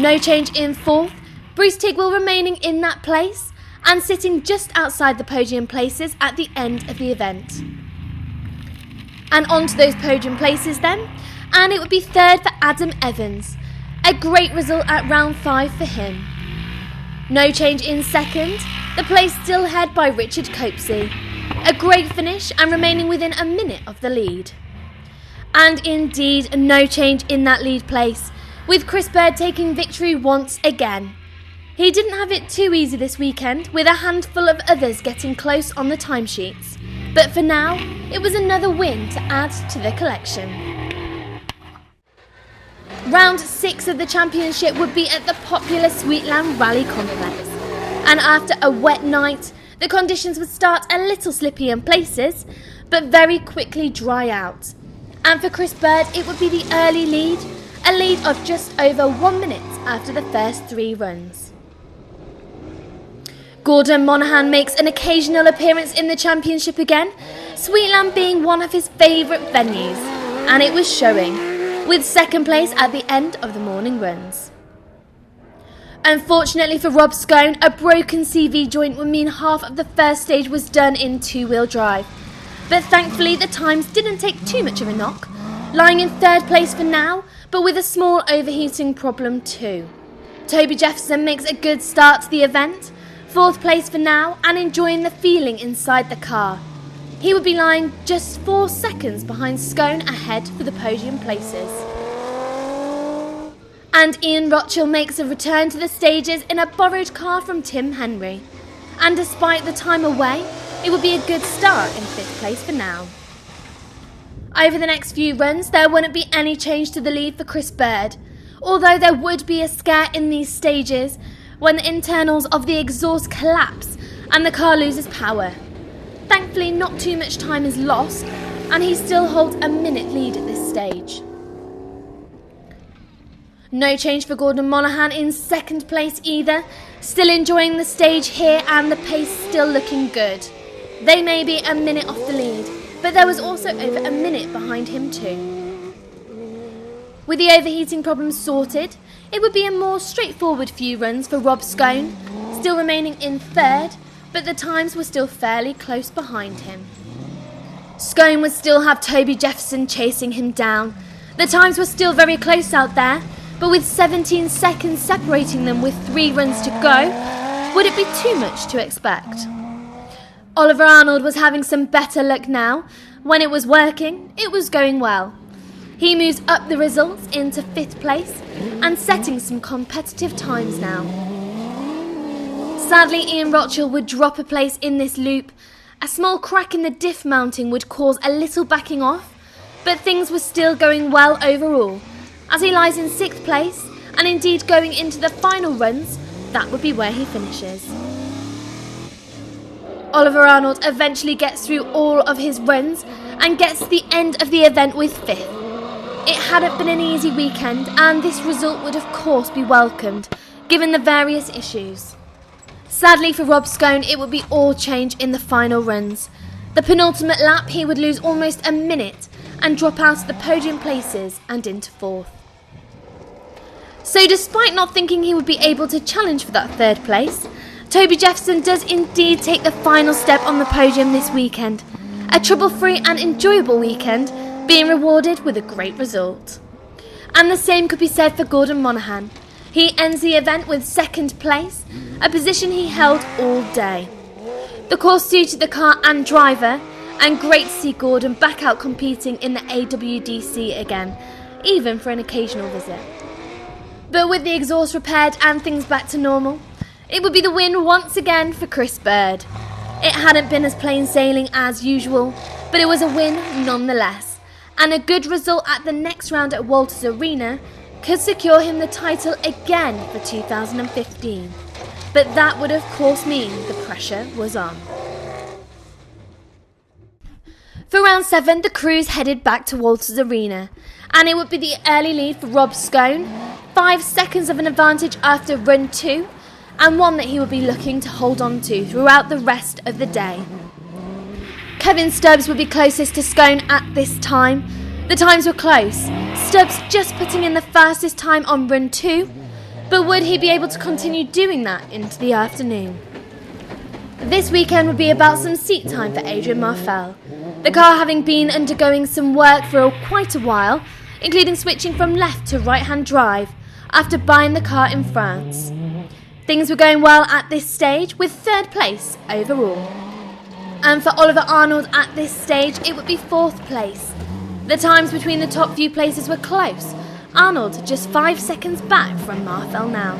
No change in 4th, Bruce Tigwell remaining in that place, and sitting just outside the podium places at the end of the event. And onto those podium places then, and it would be third for Adam Evans. A great result at round 5 for him. No change in second, the place still held by Richard Copesey. A great finish and remaining within a minute of the lead. And indeed, no change in that lead place, with Chris Bird taking victory once again. He didn't have it too easy this weekend, with a handful of others getting close on the timesheets. But for now, it was another win to add to the collection. Round 6 of the championship would be at the popular Sweetland Rally Complex. And after a wet night, the conditions would start a little slippy in places, but very quickly dry out. And for Chris Bird, it would be the early lead, a lead of just over 1 minute after the first 3 runs. Gordon Monaghan makes an occasional appearance in the championship again, Sweetland being one of his favourite venues, and it was showing, with second place at the end of the morning runs. Unfortunately for Rob Scone, a broken CV joint would mean half of the first stage was done in 2-wheel drive. But thankfully the times didn't take too much of a knock, lying in third place for now, but with a small overheating problem too. Toby Jefferson makes a good start to the event, fourth place for now and enjoying the feeling inside the car. He would be lying just 4 seconds behind Scone ahead for the podium places. And Ian Rochell makes a return to the stages in a borrowed car from Tim Henry. And despite the time away, it would be a good start in 5th place for now. Over the next few runs, there wouldn't be any change to the lead for Chris Bird, although there would be a scare in these stages when the internals of the exhaust collapse and the car loses power. Thankfully, not too much time is lost, and he still holds a minute lead at this stage. No change for Gordon Monaghan in second place either, still enjoying the stage here and the pace still looking good. They may be a minute off the lead, but there was also over a minute behind him too. With the overheating problems sorted, it would be a more straightforward few runs for Rob Scone, still remaining in third, but the times were still fairly close behind him. Scone would still have Toby Jefferson chasing him down. The times were still very close out there, but with 17 seconds separating them with 3 runs to go, would it be too much to expect? Oliver Arnold was having some better luck now. When it was working, it was going well. He moves up the results into 5th place and setting some competitive times now. Sadly, Ian Rochell would drop a place in this loop. A small crack in the diff mounting would cause a little backing off, but things were still going well overall, as he lies in 6th place, and indeed going into the final runs, that would be where he finishes. Oliver Arnold eventually gets through all of his runs and gets to the end of the event with 5th. It hadn't been an easy weekend, and this result would of course be welcomed, given the various issues. Sadly for Rob Scone, it would be all change in the final runs. The penultimate lap, he would lose almost a minute and drop out of the podium places and into 4th. So despite not thinking he would be able to challenge for that 3rd place, Toby Jefferson does indeed take the final step on the podium this weekend. A trouble-free and enjoyable weekend, being rewarded with a great result. And the same could be said for Gordon Monaghan. He ends the event with 2nd place, a position he held all day. The course suited the car and driver, and great to see Gordon back out competing in the AWDC again, even for an occasional visit. But with the exhaust repaired and things back to normal, it would be the win once again for Chris Bird. It hadn't been as plain sailing as usual, but it was a win nonetheless, and a good result at the next round at Walters Arena could secure him the title again for 2015. But that would of course mean the pressure was on. For round 7, the crews headed back to Walters Arena, and it would be the early lead for Rob Scone, 5 seconds of an advantage after run 2, and one that he would be looking to hold on to throughout the rest of the day. Kevin Stubbs would be closest to Scone at this time. The times were close, Stubbs just putting in the fastest time on run 2, but would he be able to continue doing that into the afternoon? This weekend would be about some seat time for Adrian Marfel, the car having been undergoing some work for quite a while, including switching from left to right-hand drive after buying the car in France. Things were going well at this stage, with third place overall. And for Oliver Arnold at this stage, it would be fourth place. The times between the top few places were close, Arnold just 5 seconds back from Marfel now.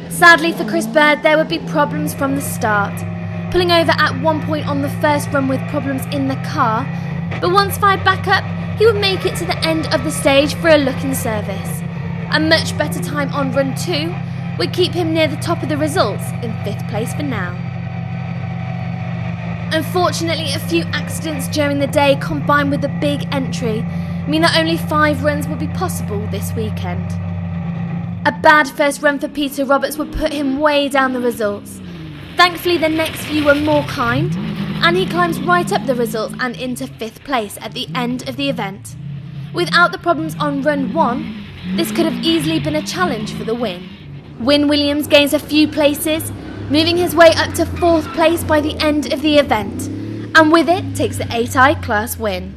Sadly for Chris Bird, there would be problems from the start, pulling over at one point on the first run with problems in the car, but once fired back up, he would make it to the end of the stage for a look in service. A much better time on run 2 would keep him near the top of the results in 5th place for now. Unfortunately, a few accidents during the day combined with the big entry mean that only 5 runs will be possible this weekend. A bad first run for Peter Roberts would put him way down the results. Thankfully, the next few were more kind, and he climbs right up the results and into 5th place at the end of the event. Without the problems on run 1, this could have easily been a challenge for the win. Wyn Williams gains a few places, moving his way up to 4th place by the end of the event, and with it takes the 8i class win.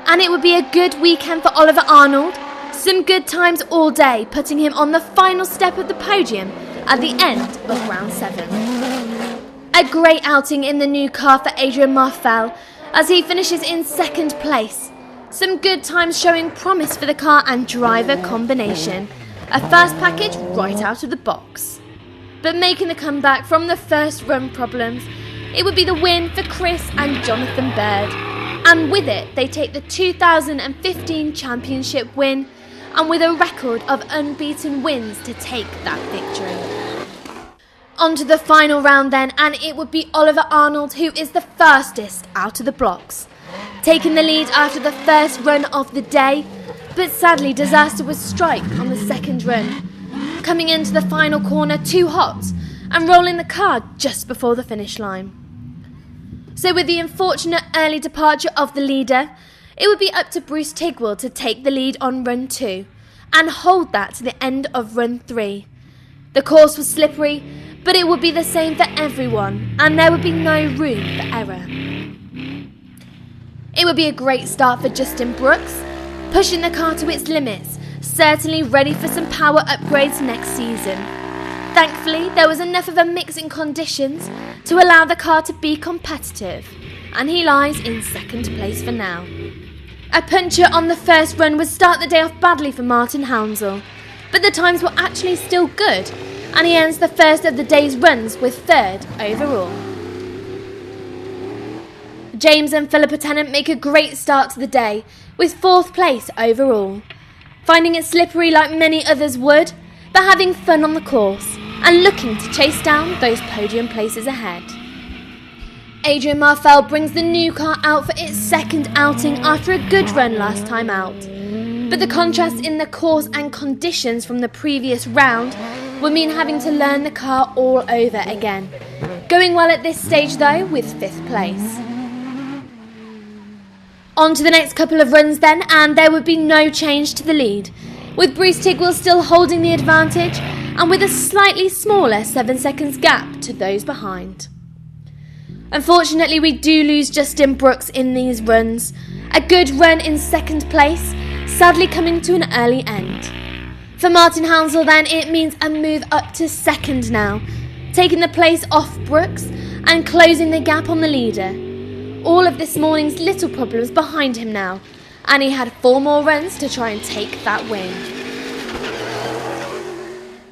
And it would be a good weekend for Oliver Arnold, some good times all day, putting him on the final step of the podium at the end of round 7. A great outing in the new car for Adrian Marfel as he finishes in 2nd place. Some good times showing promise for the car and driver combination. A fast package right out of the box. But making the comeback from the first run problems, it would be the win for Chris and Jonathan Bird. And with it, they take the 2015 championship win, and with a record of unbeaten wins to take that victory. On to the final round then, and it would be Oliver Arnold who is the fastest out of the blocks, taking the lead after the first run of the day, but sadly disaster would strike on the second run, coming into the final corner too hot and rolling the car just before the finish line. So with the unfortunate early departure of the leader, it would be up to Bruce Tigwell to take the lead on run 2 and hold that to the end of run 3. The course was slippery, but it would be the same for everyone and there would be no room for error. It would be a great start for Justin Brooks, pushing the car to its limits, certainly ready for some power upgrades next season. Thankfully, there was enough of a mix in conditions to allow the car to be competitive, and he lies in 2nd place for now. A puncture on the first run would start the day off badly for Martin Hounsell, but the times were actually still good, and he ends the first of the day's runs with 3rd overall. James and Philippa Tennant make a great start to the day, with 4th place overall, finding it slippery like many others would, but having fun on the course, and looking to chase down those podium places ahead. Adrian Marfel brings the new car out for its 2nd outing after a good run last time out. But the contrast in the course and conditions from the previous round would mean having to learn the car all over again. Going well at this stage though, with 5th place. On to the next couple of runs then, and there would be no change to the lead, with Bruce Tigwell still holding the advantage and with a slightly smaller 7 seconds gap to those behind. Unfortunately, we do lose Justin Brooks in these runs. A good run in 2nd place, sadly coming to an early end. For Martin Hounsell then, it means a move up to 2nd now, taking the place off Brooks and closing the gap on the leader. All of this morning's little problems behind him now, and he had 4 more runs to try and take that win.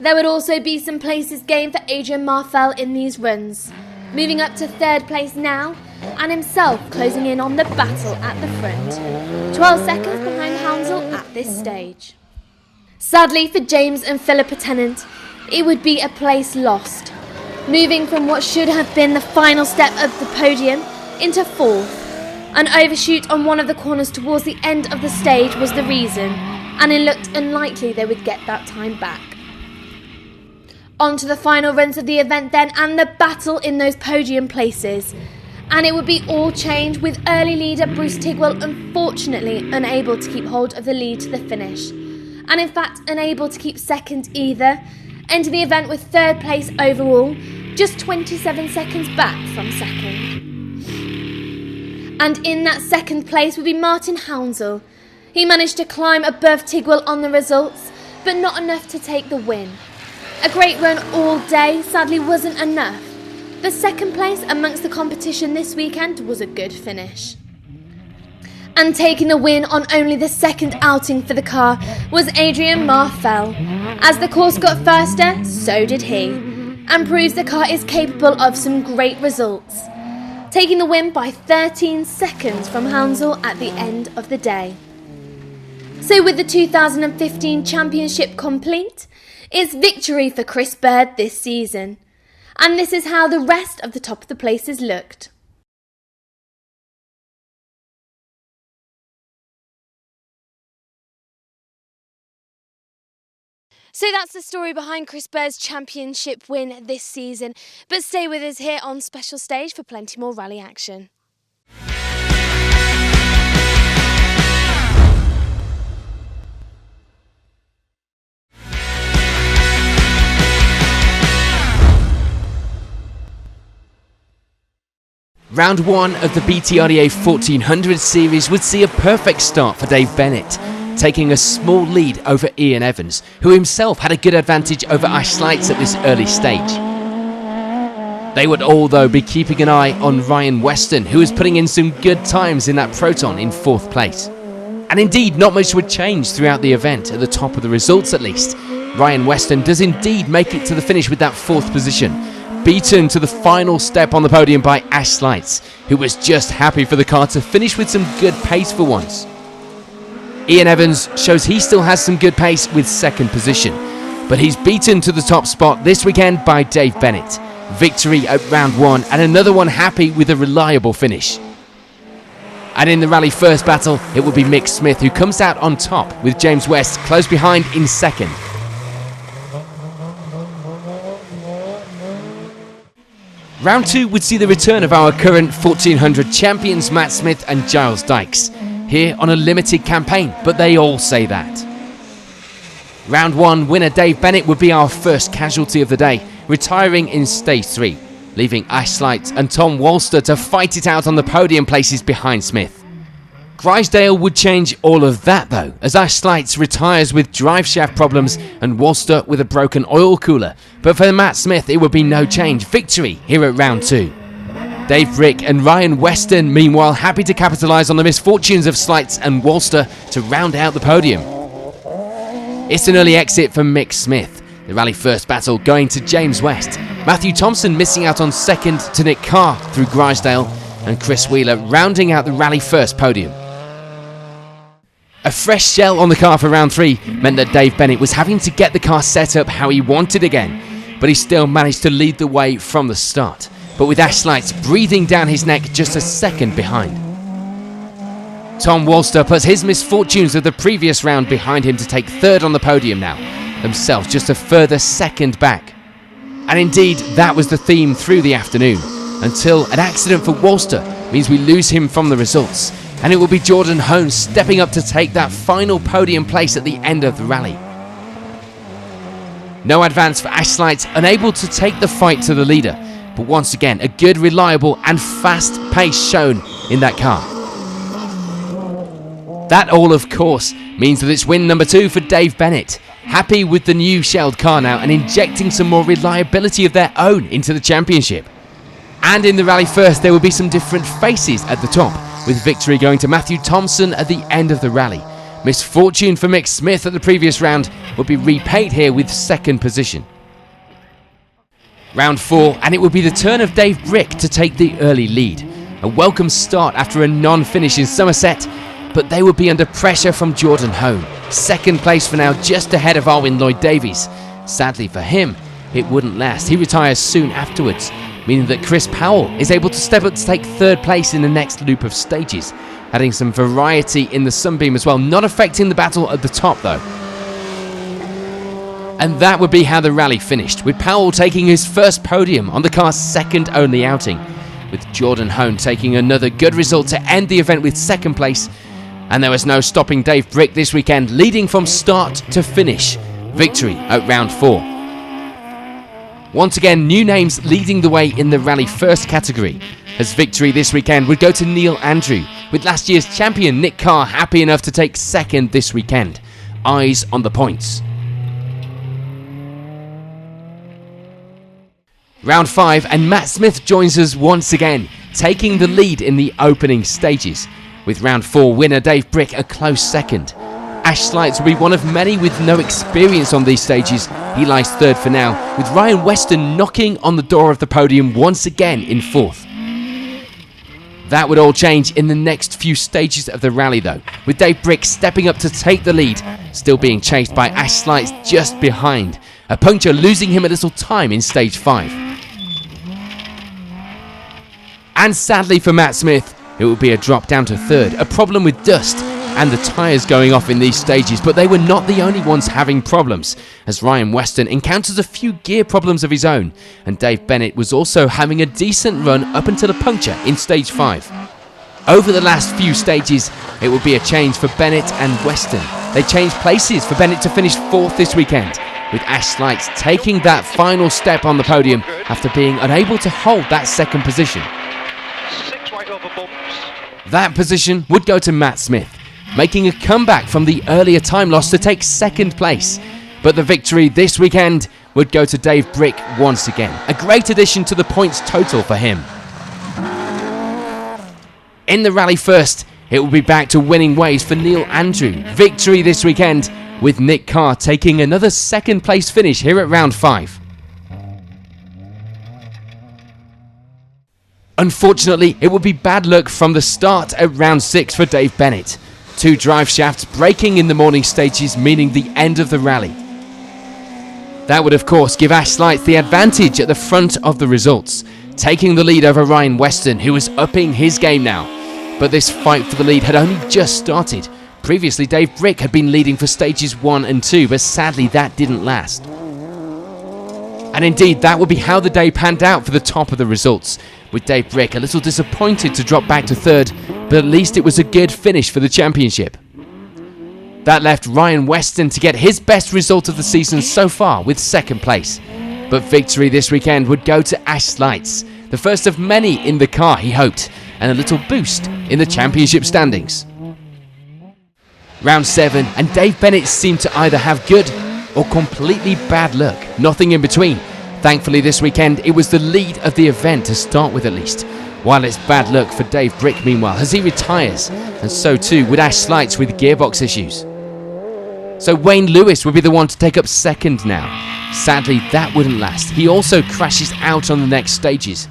There would also be some places gained for Adrian Marfel in these runs, moving up to 3rd place now, and himself closing in on the battle at the front, 12 seconds behind Hounsell at this stage. Sadly for James and Philippa Tennant, it would be a place lost, moving from what should have been the final step of the podium into 4th. An overshoot on one of the corners towards the end of the stage was the reason, and it looked unlikely they would get that time back. On to the final runs of the event then, and the battle in those podium places. And it would be all change, with early leader Bruce Tigwell unfortunately unable to keep hold of the lead to the finish. And in fact unable to keep 2nd either, entering the event with 3rd place overall, just 27 seconds back from second. And in that second place would be Martin Hounsell. He managed to climb above Tigwell on the results, but not enough to take the win. A great run all day sadly wasn't enough. The second place amongst the competition this weekend was a good finish. And taking the win on only the second outing for the car was Adrian Marfell. As the course got faster, so did he, and proves the car is capable of some great results, taking the win by 13 seconds from Hounsell at the end of the day. So with the 2015 championship complete, it's victory for Chris Bird this season. And this is how the rest of the top of the places looked. So that's the story behind Chris Bird's championship win this season. But stay with us here on Special Stage for plenty more rally action. Round 1 of the BTRDA 1400 series would see a perfect start for Dave Bennett, taking a small lead over Ian Evans, who himself had a good advantage over Ash Slights at this early stage. They would all, though, be keeping an eye on Ryan Weston, who was putting in some good times in that Proton in 4th place. And indeed, not much would change throughout the event, at the top of the results at least. Ryan Weston does indeed make it to the finish with that 4th position, beaten to the final step on the podium by Ash Slights, who was just happy for the car to finish with some good pace for once. Ian Evans shows he still has some good pace with 2nd position, but he's beaten to the top spot this weekend by Dave Bennett. Victory at round 1 and another one happy with a reliable finish. And in the rally first battle, it will be Mick Smith who comes out on top, with James West close behind in 2nd. Round 2 would see the return of our current 1400 champions Matt Smith and Giles Dykes, here on a limited campaign, but they all say that. Round 1 winner Dave Bennett would be our first casualty of the day, retiring in stage 3, leaving Ash Slight and Tom Walster to fight it out on the podium places behind Smith. Grisdale would change all of that though, as Ash Slights retires with drive shaft problems and Walster with a broken oil cooler, but for Matt Smith it would be no change, victory here at round 2. Dave Brick and Ryan Weston meanwhile happy to capitalise on the misfortunes of Slights and Walster to round out the podium. It's an early exit for Mick Smith, the rally first battle going to James West, Matthew Thompson missing out on 2nd to Nick Carr through Grisdale, and Chris Wheeler rounding out the rally first podium. A fresh shell on the car for round 3 meant that Dave Bennett was having to get the car set up how he wanted again, but he still managed to lead the way from the start, but with Ash Slights breathing down his neck just a 2nd behind. Tom Walster puts his misfortunes of the previous round behind him to take 3rd on the podium now, themselves just a further 2nd back. And indeed, that was the theme through the afternoon, until an accident for Walster means we lose him from the results, and it will be Jordan Hone stepping up to take that final podium place at the end of the rally. No advance for Ash Slight, unable to take the fight to the leader, but once again a good, reliable and fast pace shown in that car. That all of course means that it's win number 2 for Dave Bennett, happy with the new shelled car now and injecting some more reliability of their own into the championship. And in the rally first there will be some different faces at the top, with victory going to Matthew Thompson at the end of the rally. Misfortune for Mick Smith at the previous round will be repaid here with 2nd position. Round 4, and it will be the turn of Dave Brick to take the early lead. A welcome start after a non-finish in Somerset, but they will be under pressure from Jordan Hone. 2nd place for now, just ahead of Arwin Lloyd-Davies. Sadly for him, it wouldn't last. He retires soon afterwards, meaning that Chris Powell is able to step up to take 3rd place in the next loop of stages, adding some variety in the Sunbeam as well, not affecting the battle at the top though. And that would be how the rally finished, with Powell taking his first podium on the car's 2nd only outing, with Jordan Hone taking another good result to end the event with 2nd place, and there was no stopping Dave Brick this weekend, leading from start to finish. Victory at round 4. Once again, new names leading the way in the Rally First category, as victory this weekend would go to Neil Andrew, with last year's champion Nick Carr happy enough to take second this weekend. Eyes on the points. Round 5, and Matt Smith joins us once again, taking the lead in the opening stages, with round 4 winner Dave Brick a close second. Ash Slights will be one of many with no experience on these stages. He lies third for now, with Ryan Weston knocking on the door of the podium once again in fourth. That would all change in the next few stages of the rally though, with Dave Brick stepping up to take the lead, still being chased by Ash Slights just behind, a puncture losing him a little time in stage 5. And sadly for Matt Smith, it would be a drop down to third, a problem with dust and the tyres going off in these stages, but they were not the only ones having problems, as Ryan Weston encounters a few gear problems of his own, and Dave Bennett was also having a decent run up until a puncture in stage 5. Over the last few stages, it would be a change for Bennett and Weston. They changed places for Bennett to finish 4th this weekend, with Ash Slights taking that final step on the podium after being unable to hold that second position. That position would go to Matt Smith, making a comeback from the earlier time loss to take second place. But the victory this weekend would go to Dave Brick once again. A great addition to the points total for him. In the Rally First, it will be back to winning ways for Neil Andrew. Victory this weekend, with Nick Carr taking another second place finish here at round 5. Unfortunately, it would be bad luck from the start at round 6 for Dave Bennett. 2 drive shafts breaking in the morning stages, meaning the end of the rally. That would of course give Ash Slights the advantage at the front of the results, taking the lead over Ryan Weston, who was upping his game now. But this fight for the lead had only just started. Previously, Dave Brick had been leading for stages 1 and 2, but sadly that didn't last. And indeed, that would be how the day panned out for the top of the results, with Dave Brick a little disappointed to drop back to third, but at least it was a good finish for the championship. That left Ryan Weston to get his best result of the season so far with second place. But victory this weekend would go to Ash Slights, the first of many in the car he hoped, and a little boost in the championship standings. Round 7, and Dave Bennett seemed to either have good or completely bad luck, nothing in between. Thankfully this weekend it was the lead of the event to start with at least, while it's bad luck for Dave Brick meanwhile as he retires, and so too would Ash Slights with gearbox issues. So Wayne Lewis would be the one to take up second now. Sadly that wouldn't last, he also crashes out on the next stages,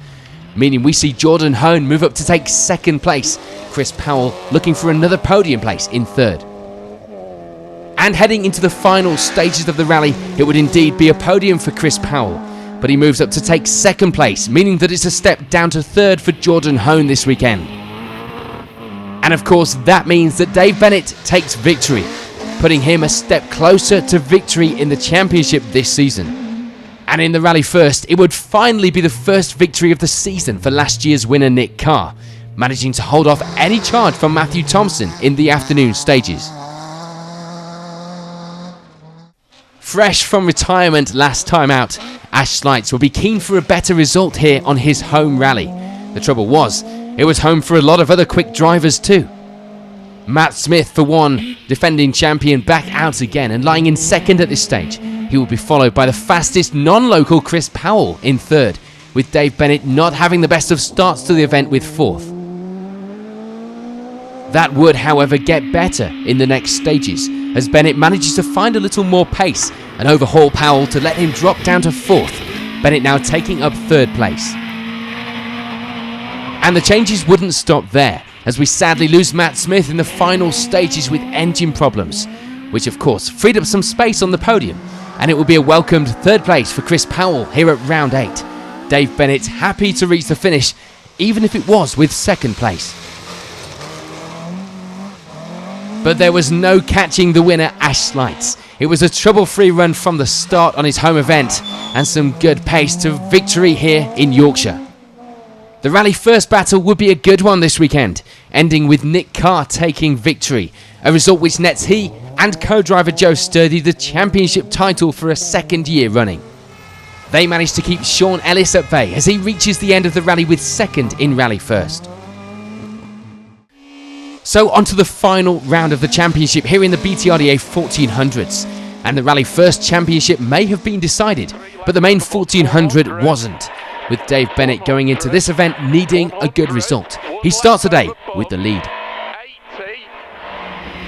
meaning we see Jordan Hone move up to take second place, Chris Powell looking for another podium place in third. And heading into the final stages of the rally, it would indeed be a podium for Chris Powell, but he moves up to take second place, meaning that it's a step down to third for Jordan Hone this weekend. And of course that means that Dave Bennett takes victory, putting him a step closer to victory in the championship this season. And in the Rally First, it would finally be the first victory of the season for last year's winner Nick Carr, managing to hold off any charge from Matthew Thompson in the afternoon stages. Fresh from retirement last time out, Ash Slights will be keen for a better result here on his home rally. The trouble was, it was home for a lot of other quick drivers too. Matt Smith, for one, defending champion, back out again and lying in second at this stage. He will be followed by the fastest non-local Chris Powell in third, with Dave Bennett not having the best of starts to the event with fourth. That would, however, get better in the next stages, as Bennett manages to find a little more pace and overhaul Powell to let him drop down to fourth, Bennett now taking up third place. And the changes wouldn't stop there, as we sadly lose Matt Smith in the final stages with engine problems, which of course freed up some space on the podium, and it will be a welcomed third place for Chris Powell here at round 8. Dave Bennett happy to reach the finish, even if it was with second place. But there was no catching the winner, Ash Slights. It was a trouble-free run from the start on his home event, and some good pace to victory here in Yorkshire. The Rally First battle would be a good one this weekend, ending with Nick Carr taking victory, a result which nets he and co-driver Joe Sturdy the championship title for a second year running. they managed to keep Sean Ellis at bay as he reaches the end of the rally with second in rally first. So on to the final round of the championship here in the BTRDA 1400s. And the Rally First Championship may have been decided, but the main 1400 wasn't, with Dave Bennett going into this event needing a good result. He starts the day with the lead.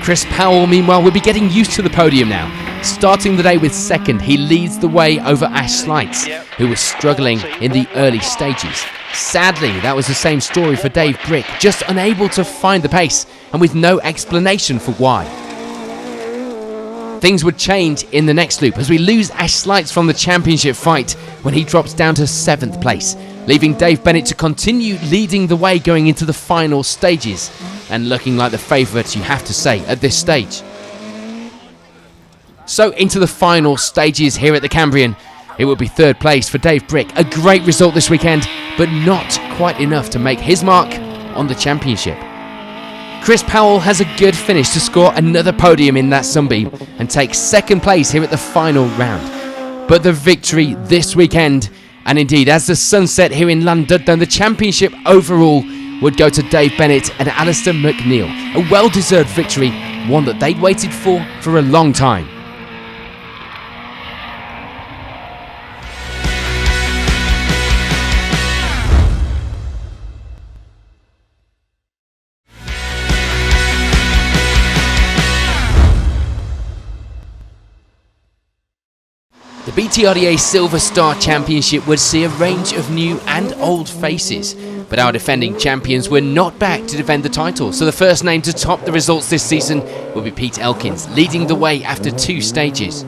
Chris Powell, meanwhile, will be getting used to the podium now. Starting the day with second, he leads the way over Ash Slights, who was struggling in the early stages. Sadly, that was the same story for Dave Brick, just unable to find the pace and with no explanation for why. Things would change in the next loop as we lose Ash Slights from the championship fight when he drops down to 7th place, leaving Dave Bennett to continue leading the way going into the final stages and looking like the favourite, you have to say, at this stage. So into the final stages here at the Cambrian, it will be 3rd place for Dave Brick. A great result this weekend, but not quite enough to make his mark on the championship. Chris Powell has a good finish to score another podium in that Sunbeam and take 2nd place here at the final round. But the victory this weekend, and indeed as the sun set here in Llandudno, the championship overall would go to Dave Bennett and Alistair McNeil. A well-deserved victory, one that they'd waited for a long time. The BTRDA Silver Star Championship would see a range of new and old faces, but our defending champions were not back to defend the title, so the first name to top the results this season will be Pete Elkins, leading the way after 2 stages.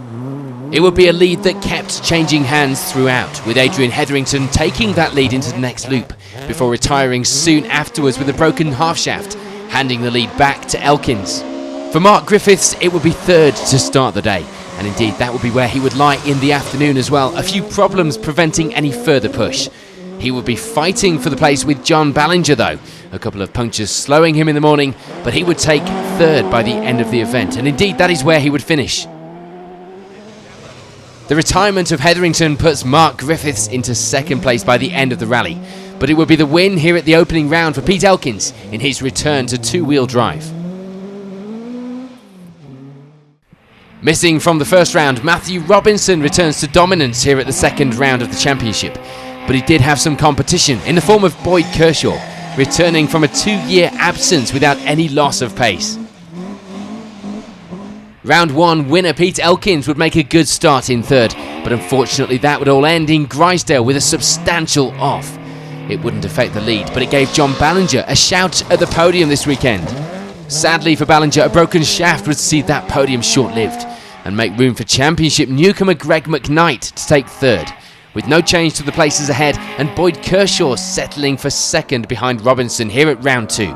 It would be a lead that kept changing hands throughout, with Adrian Hetherington taking that lead into the next loop, before retiring soon afterwards with a broken half shaft, handing the lead back to Elkins. For Mark Griffiths, it would be 3rd to start the day. And indeed, that would be where he would lie in the afternoon as well. A few problems preventing any further push. He would be fighting for the place with John Ballinger though. A couple of punctures slowing him in the morning, but he would take 3rd by the end of the event. And indeed, that is where he would finish. The retirement of Hetherington puts Mark Griffiths into 2nd place by the end of the rally. But it would be the win here at the opening round for Pete Elkins in his return to 2-wheel drive. Missing from the first round, Matthew Robinson returns to dominance here at the 2nd round of the championship. But he did have some competition in the form of Boyd Kershaw, returning from a 2-year absence without any loss of pace. Round 1 winner Pete Elkins would make a good start in 3rd, but unfortunately that would all end in Grisdale with a substantial off. It wouldn't affect the lead, but it gave John Ballinger a shout at the podium this weekend. Sadly for Ballinger, a broken shaft would see that podium short-lived and make room for championship newcomer Greg McKnight to take 3rd, with no change to the places ahead and Boyd Kershaw settling for 2nd behind Robinson here at round 2.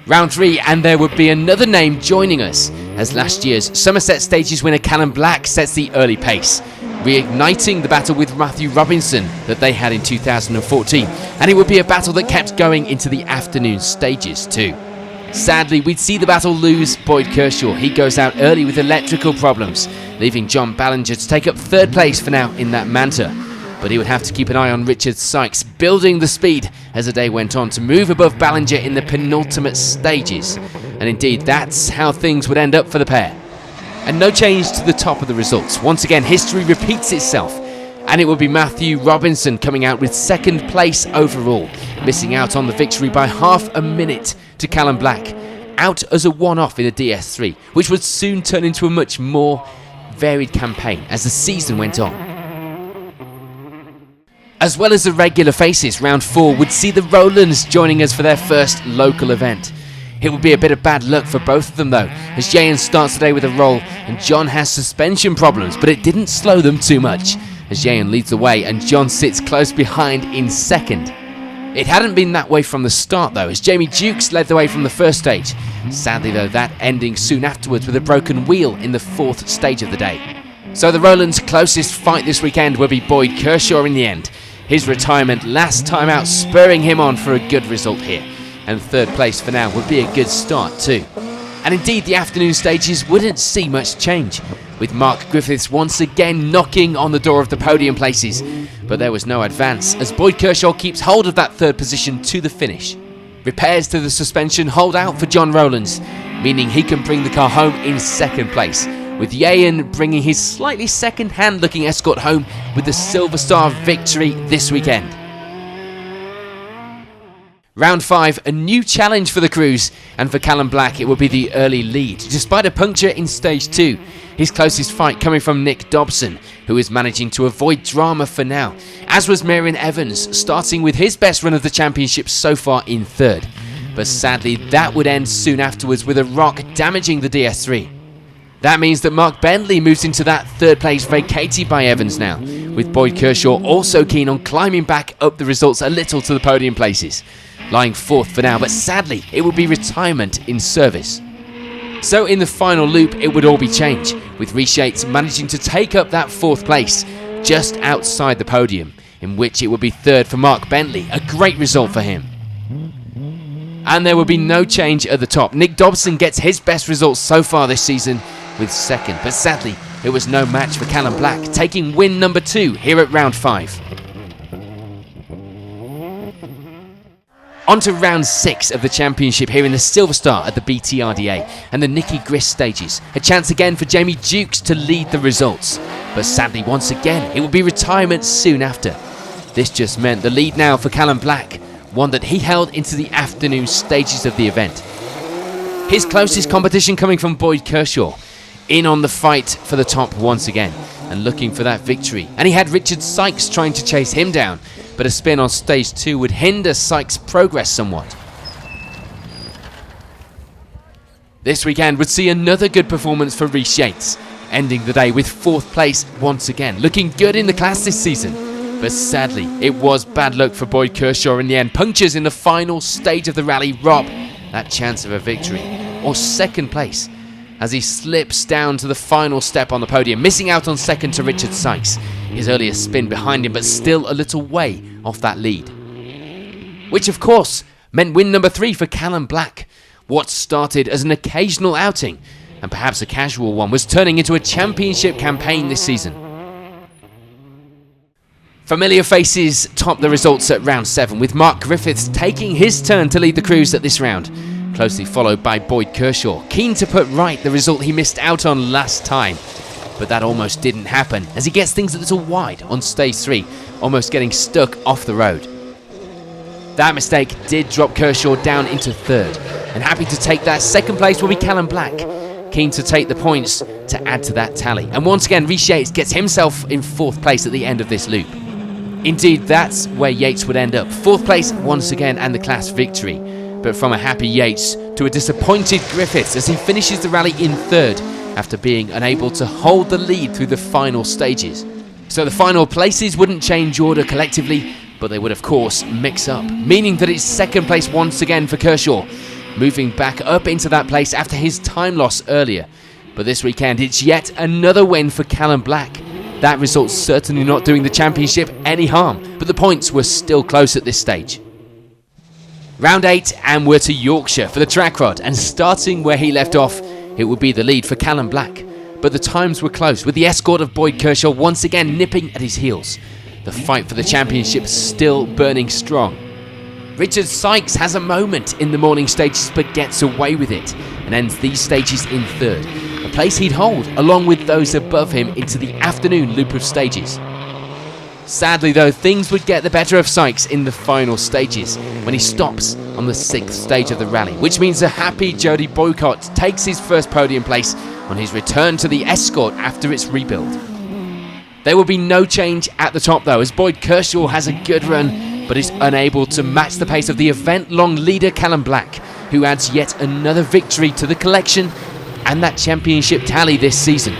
Round 3, and there would be another name joining us as last year's Somerset Stages winner Callum Black sets the early pace, reigniting the battle with Matthew Robinson that they had in 2014, and it would be a battle that kept going into the afternoon stages too. Sadly, we'd see the battle lose Boyd Kershaw. He goes out early with electrical problems, leaving John Ballinger to take up 3rd place for now in that Manta. But he would have to keep an eye on Richard Sykes, building the speed as the day went on to move above Ballinger in the penultimate stages. And indeed, that's how things would end up for the pair. And no change to the top of the results. Once again, history repeats itself, and it will be Matthew Robinson coming out with 2nd place overall, missing out on the victory by half a minute to Callum Black, out as a one-off in the DS3, which would soon turn into a much more varied campaign as the season went on. As well as the regular faces, round 4 would see the Rowlands joining us for their first local event. It would be a bit of bad luck for both of them though, as Jayan starts the day with a roll and John has suspension problems, but it didn't slow them too much, as Jayan leads the way and John sits close behind in 2nd. It hadn't been that way from the start though, as Jamie Dukes led the way from the first stage. Sadly though, that ending soon afterwards with a broken wheel in the 4th stage of the day. So the Rowlands' closest fight this weekend will be Boyd Kershaw in the end. His retirement last time out spurring him on for a good result here. And 3rd place for now would be a good start too. And indeed the afternoon stages wouldn't see much change, with Mark Griffiths once again knocking on the door of the podium places. But there was no advance as Boyd Kershaw keeps hold of that third position to the finish. Repairs to the suspension hold out for John Rowlands, meaning he can bring the car home in second place, with Yayan bringing his slightly second-hand looking Escort home with the Silver Star victory this weekend. Round 5, a new challenge for the crews, and for Callum Black it will be the early lead, despite a puncture in stage 2. His closest fight coming from Nick Dobson, who is managing to avoid drama for now, as was Marion Evans, starting with his best run of the championship so far in third. But sadly that would end soon afterwards with a rock damaging the DS3. That means that Mark Bentley moves into that third place vacated by Evans now, with Boyd Kershaw also keen on climbing back up the results a little to the podium places. Lying fourth for now, but sadly it would be retirement in service. So in the final loop it would all be changed, with Rhys Yates managing to take up that fourth place, just outside the podium, in which it would be third for Mark Bentley, a great result for him. And there will be no change at the top. Nick Dobson gets his best results so far this season with second, but sadly it was no match for Callum Black, taking win number 2 here at round 5. On to round 6 of the championship here in the Silver Star at the BTRDA and the Nicky Grist stages. A chance again for Jamie Dukes to lead the results, but sadly once again it will be retirement soon after. This just meant the lead now for Callum Black, one that he held into the afternoon stages of the event. His closest competition coming from Boyd Kershaw, in on the fight for the top once again and looking for that victory. And he had Richard Sykes trying to chase him down, but a spin on stage 2 would hinder Sykes' progress somewhat. This weekend would see another good performance for Rhys Yates, ending the day with 4th place once again, looking good in the class this season. But sadly, it was bad luck for Boyd Kershaw in the end. Punctures in the final stage of the rally rob that chance of a victory, or second place, as he slips down to the final step on the podium, missing out on second to Richard Sykes, his earlier spin behind him, but still a little way off that lead. Which of course meant win number 3 for Callum Black. What started as an occasional outing, and perhaps a casual one, was turning into a championship campaign this season. Familiar faces top the results at round 7, with Mark Griffiths taking his turn to lead the crews at this round, closely followed by Boyd Kershaw, keen to put right the result he missed out on last time. But that almost didn't happen, as he gets things a little wide on stage 3, almost getting stuck off the road. That mistake did drop Kershaw down into third, and happy to take that second place will be Callum Black, keen to take the points to add to that tally. And once again, Rhys Yates gets himself in 4th place at the end of this loop. Indeed, that's where Yates would end up, 4th place once again and the class victory. But from a happy Yates to a disappointed Griffiths as he finishes the rally in 3rd after being unable to hold the lead through the final stages. So the final places wouldn't change order collectively, but they would of course mix up, meaning that it's second place once again for Kershaw, moving back up into that place after his time loss earlier. But this weekend it's yet another win for Callum Black. That result certainly not doing the championship any harm, but the points were still close at this stage. Round 8, and we're to Yorkshire for the track rod, and starting where he left off, it would be the lead for Callum Black. But the times were close, with the escort of Boyd Kershaw once again nipping at his heels. The fight for the championship still burning strong. Richard Sykes has a moment in the morning stages but gets away with it, and ends these stages in 3rd, a place he'd hold along with those above him into the afternoon loop of stages. Sadly though, things would get the better of Sykes in the final stages when he stops on the 6th stage of the rally, which means a happy Jody Boycott takes his first podium place on his return to the escort after its rebuild. There will be no change at the top though, as Boyd Kershaw has a good run but is unable to match the pace of the event-long leader Callum Black, who adds yet another victory to the collection and that championship tally this season.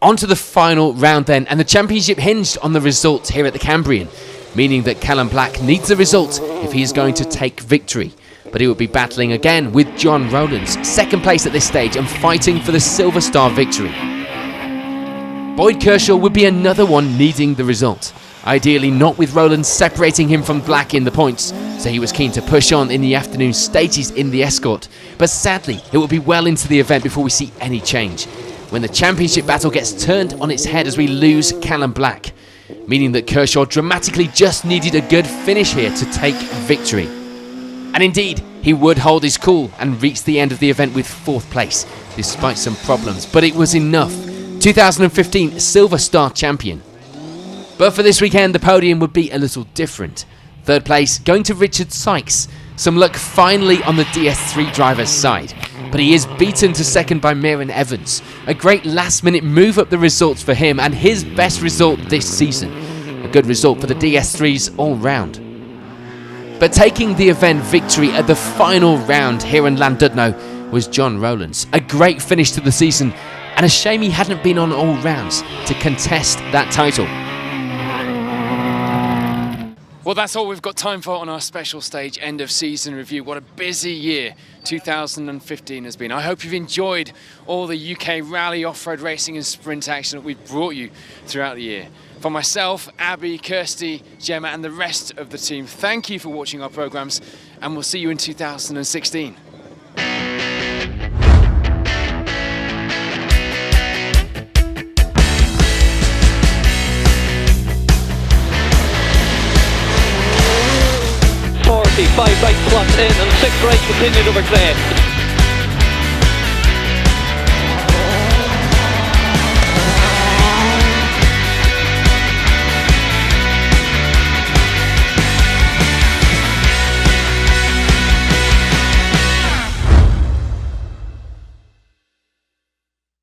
On to the final round then, and the championship hinged on the result here at the Cambrian, meaning that Callum Black needs a result if he is going to take victory. But he will be battling again with John Rowlands, second place at this stage and fighting for the Silver Star victory. Boyd Kershaw would be another one needing the result, ideally not with Rowlands separating him from Black in the points, so he was keen to push on in the afternoon stages in the Escort. But sadly, it will be well into the event before we see any change, when the championship battle gets turned on its head as we lose Callum Black, meaning that Kershaw dramatically just needed a good finish here to take victory. And indeed, he would hold his cool and reach the end of the event with 4th place, despite some problems, but it was enough. 2015 Silver Star champion. But for this weekend, the podium would be a little different. 3rd place going to Richard Sykes. Some luck finally on the DS3 driver's side, but he is beaten to 2nd by Mieran Evans. A great last-minute move up the results for him and his best result this season. A good result for the DS3s all round. But taking the event victory at the final round here in Llandudno was John Rowlands. A great finish to the season, and a shame he hadn't been on all rounds to contest that title. Well, that's all we've got time for on our special stage end of season review. What a busy year 2015 has been. I hope you've enjoyed all the UK rally, off-road racing and sprint action that we've brought you throughout the year. For myself, Abby, Kirsty, Gemma and the rest of the team, thank you for watching our programmes, and we'll see you in 2016. Five right flat in and 6 right continued over clear.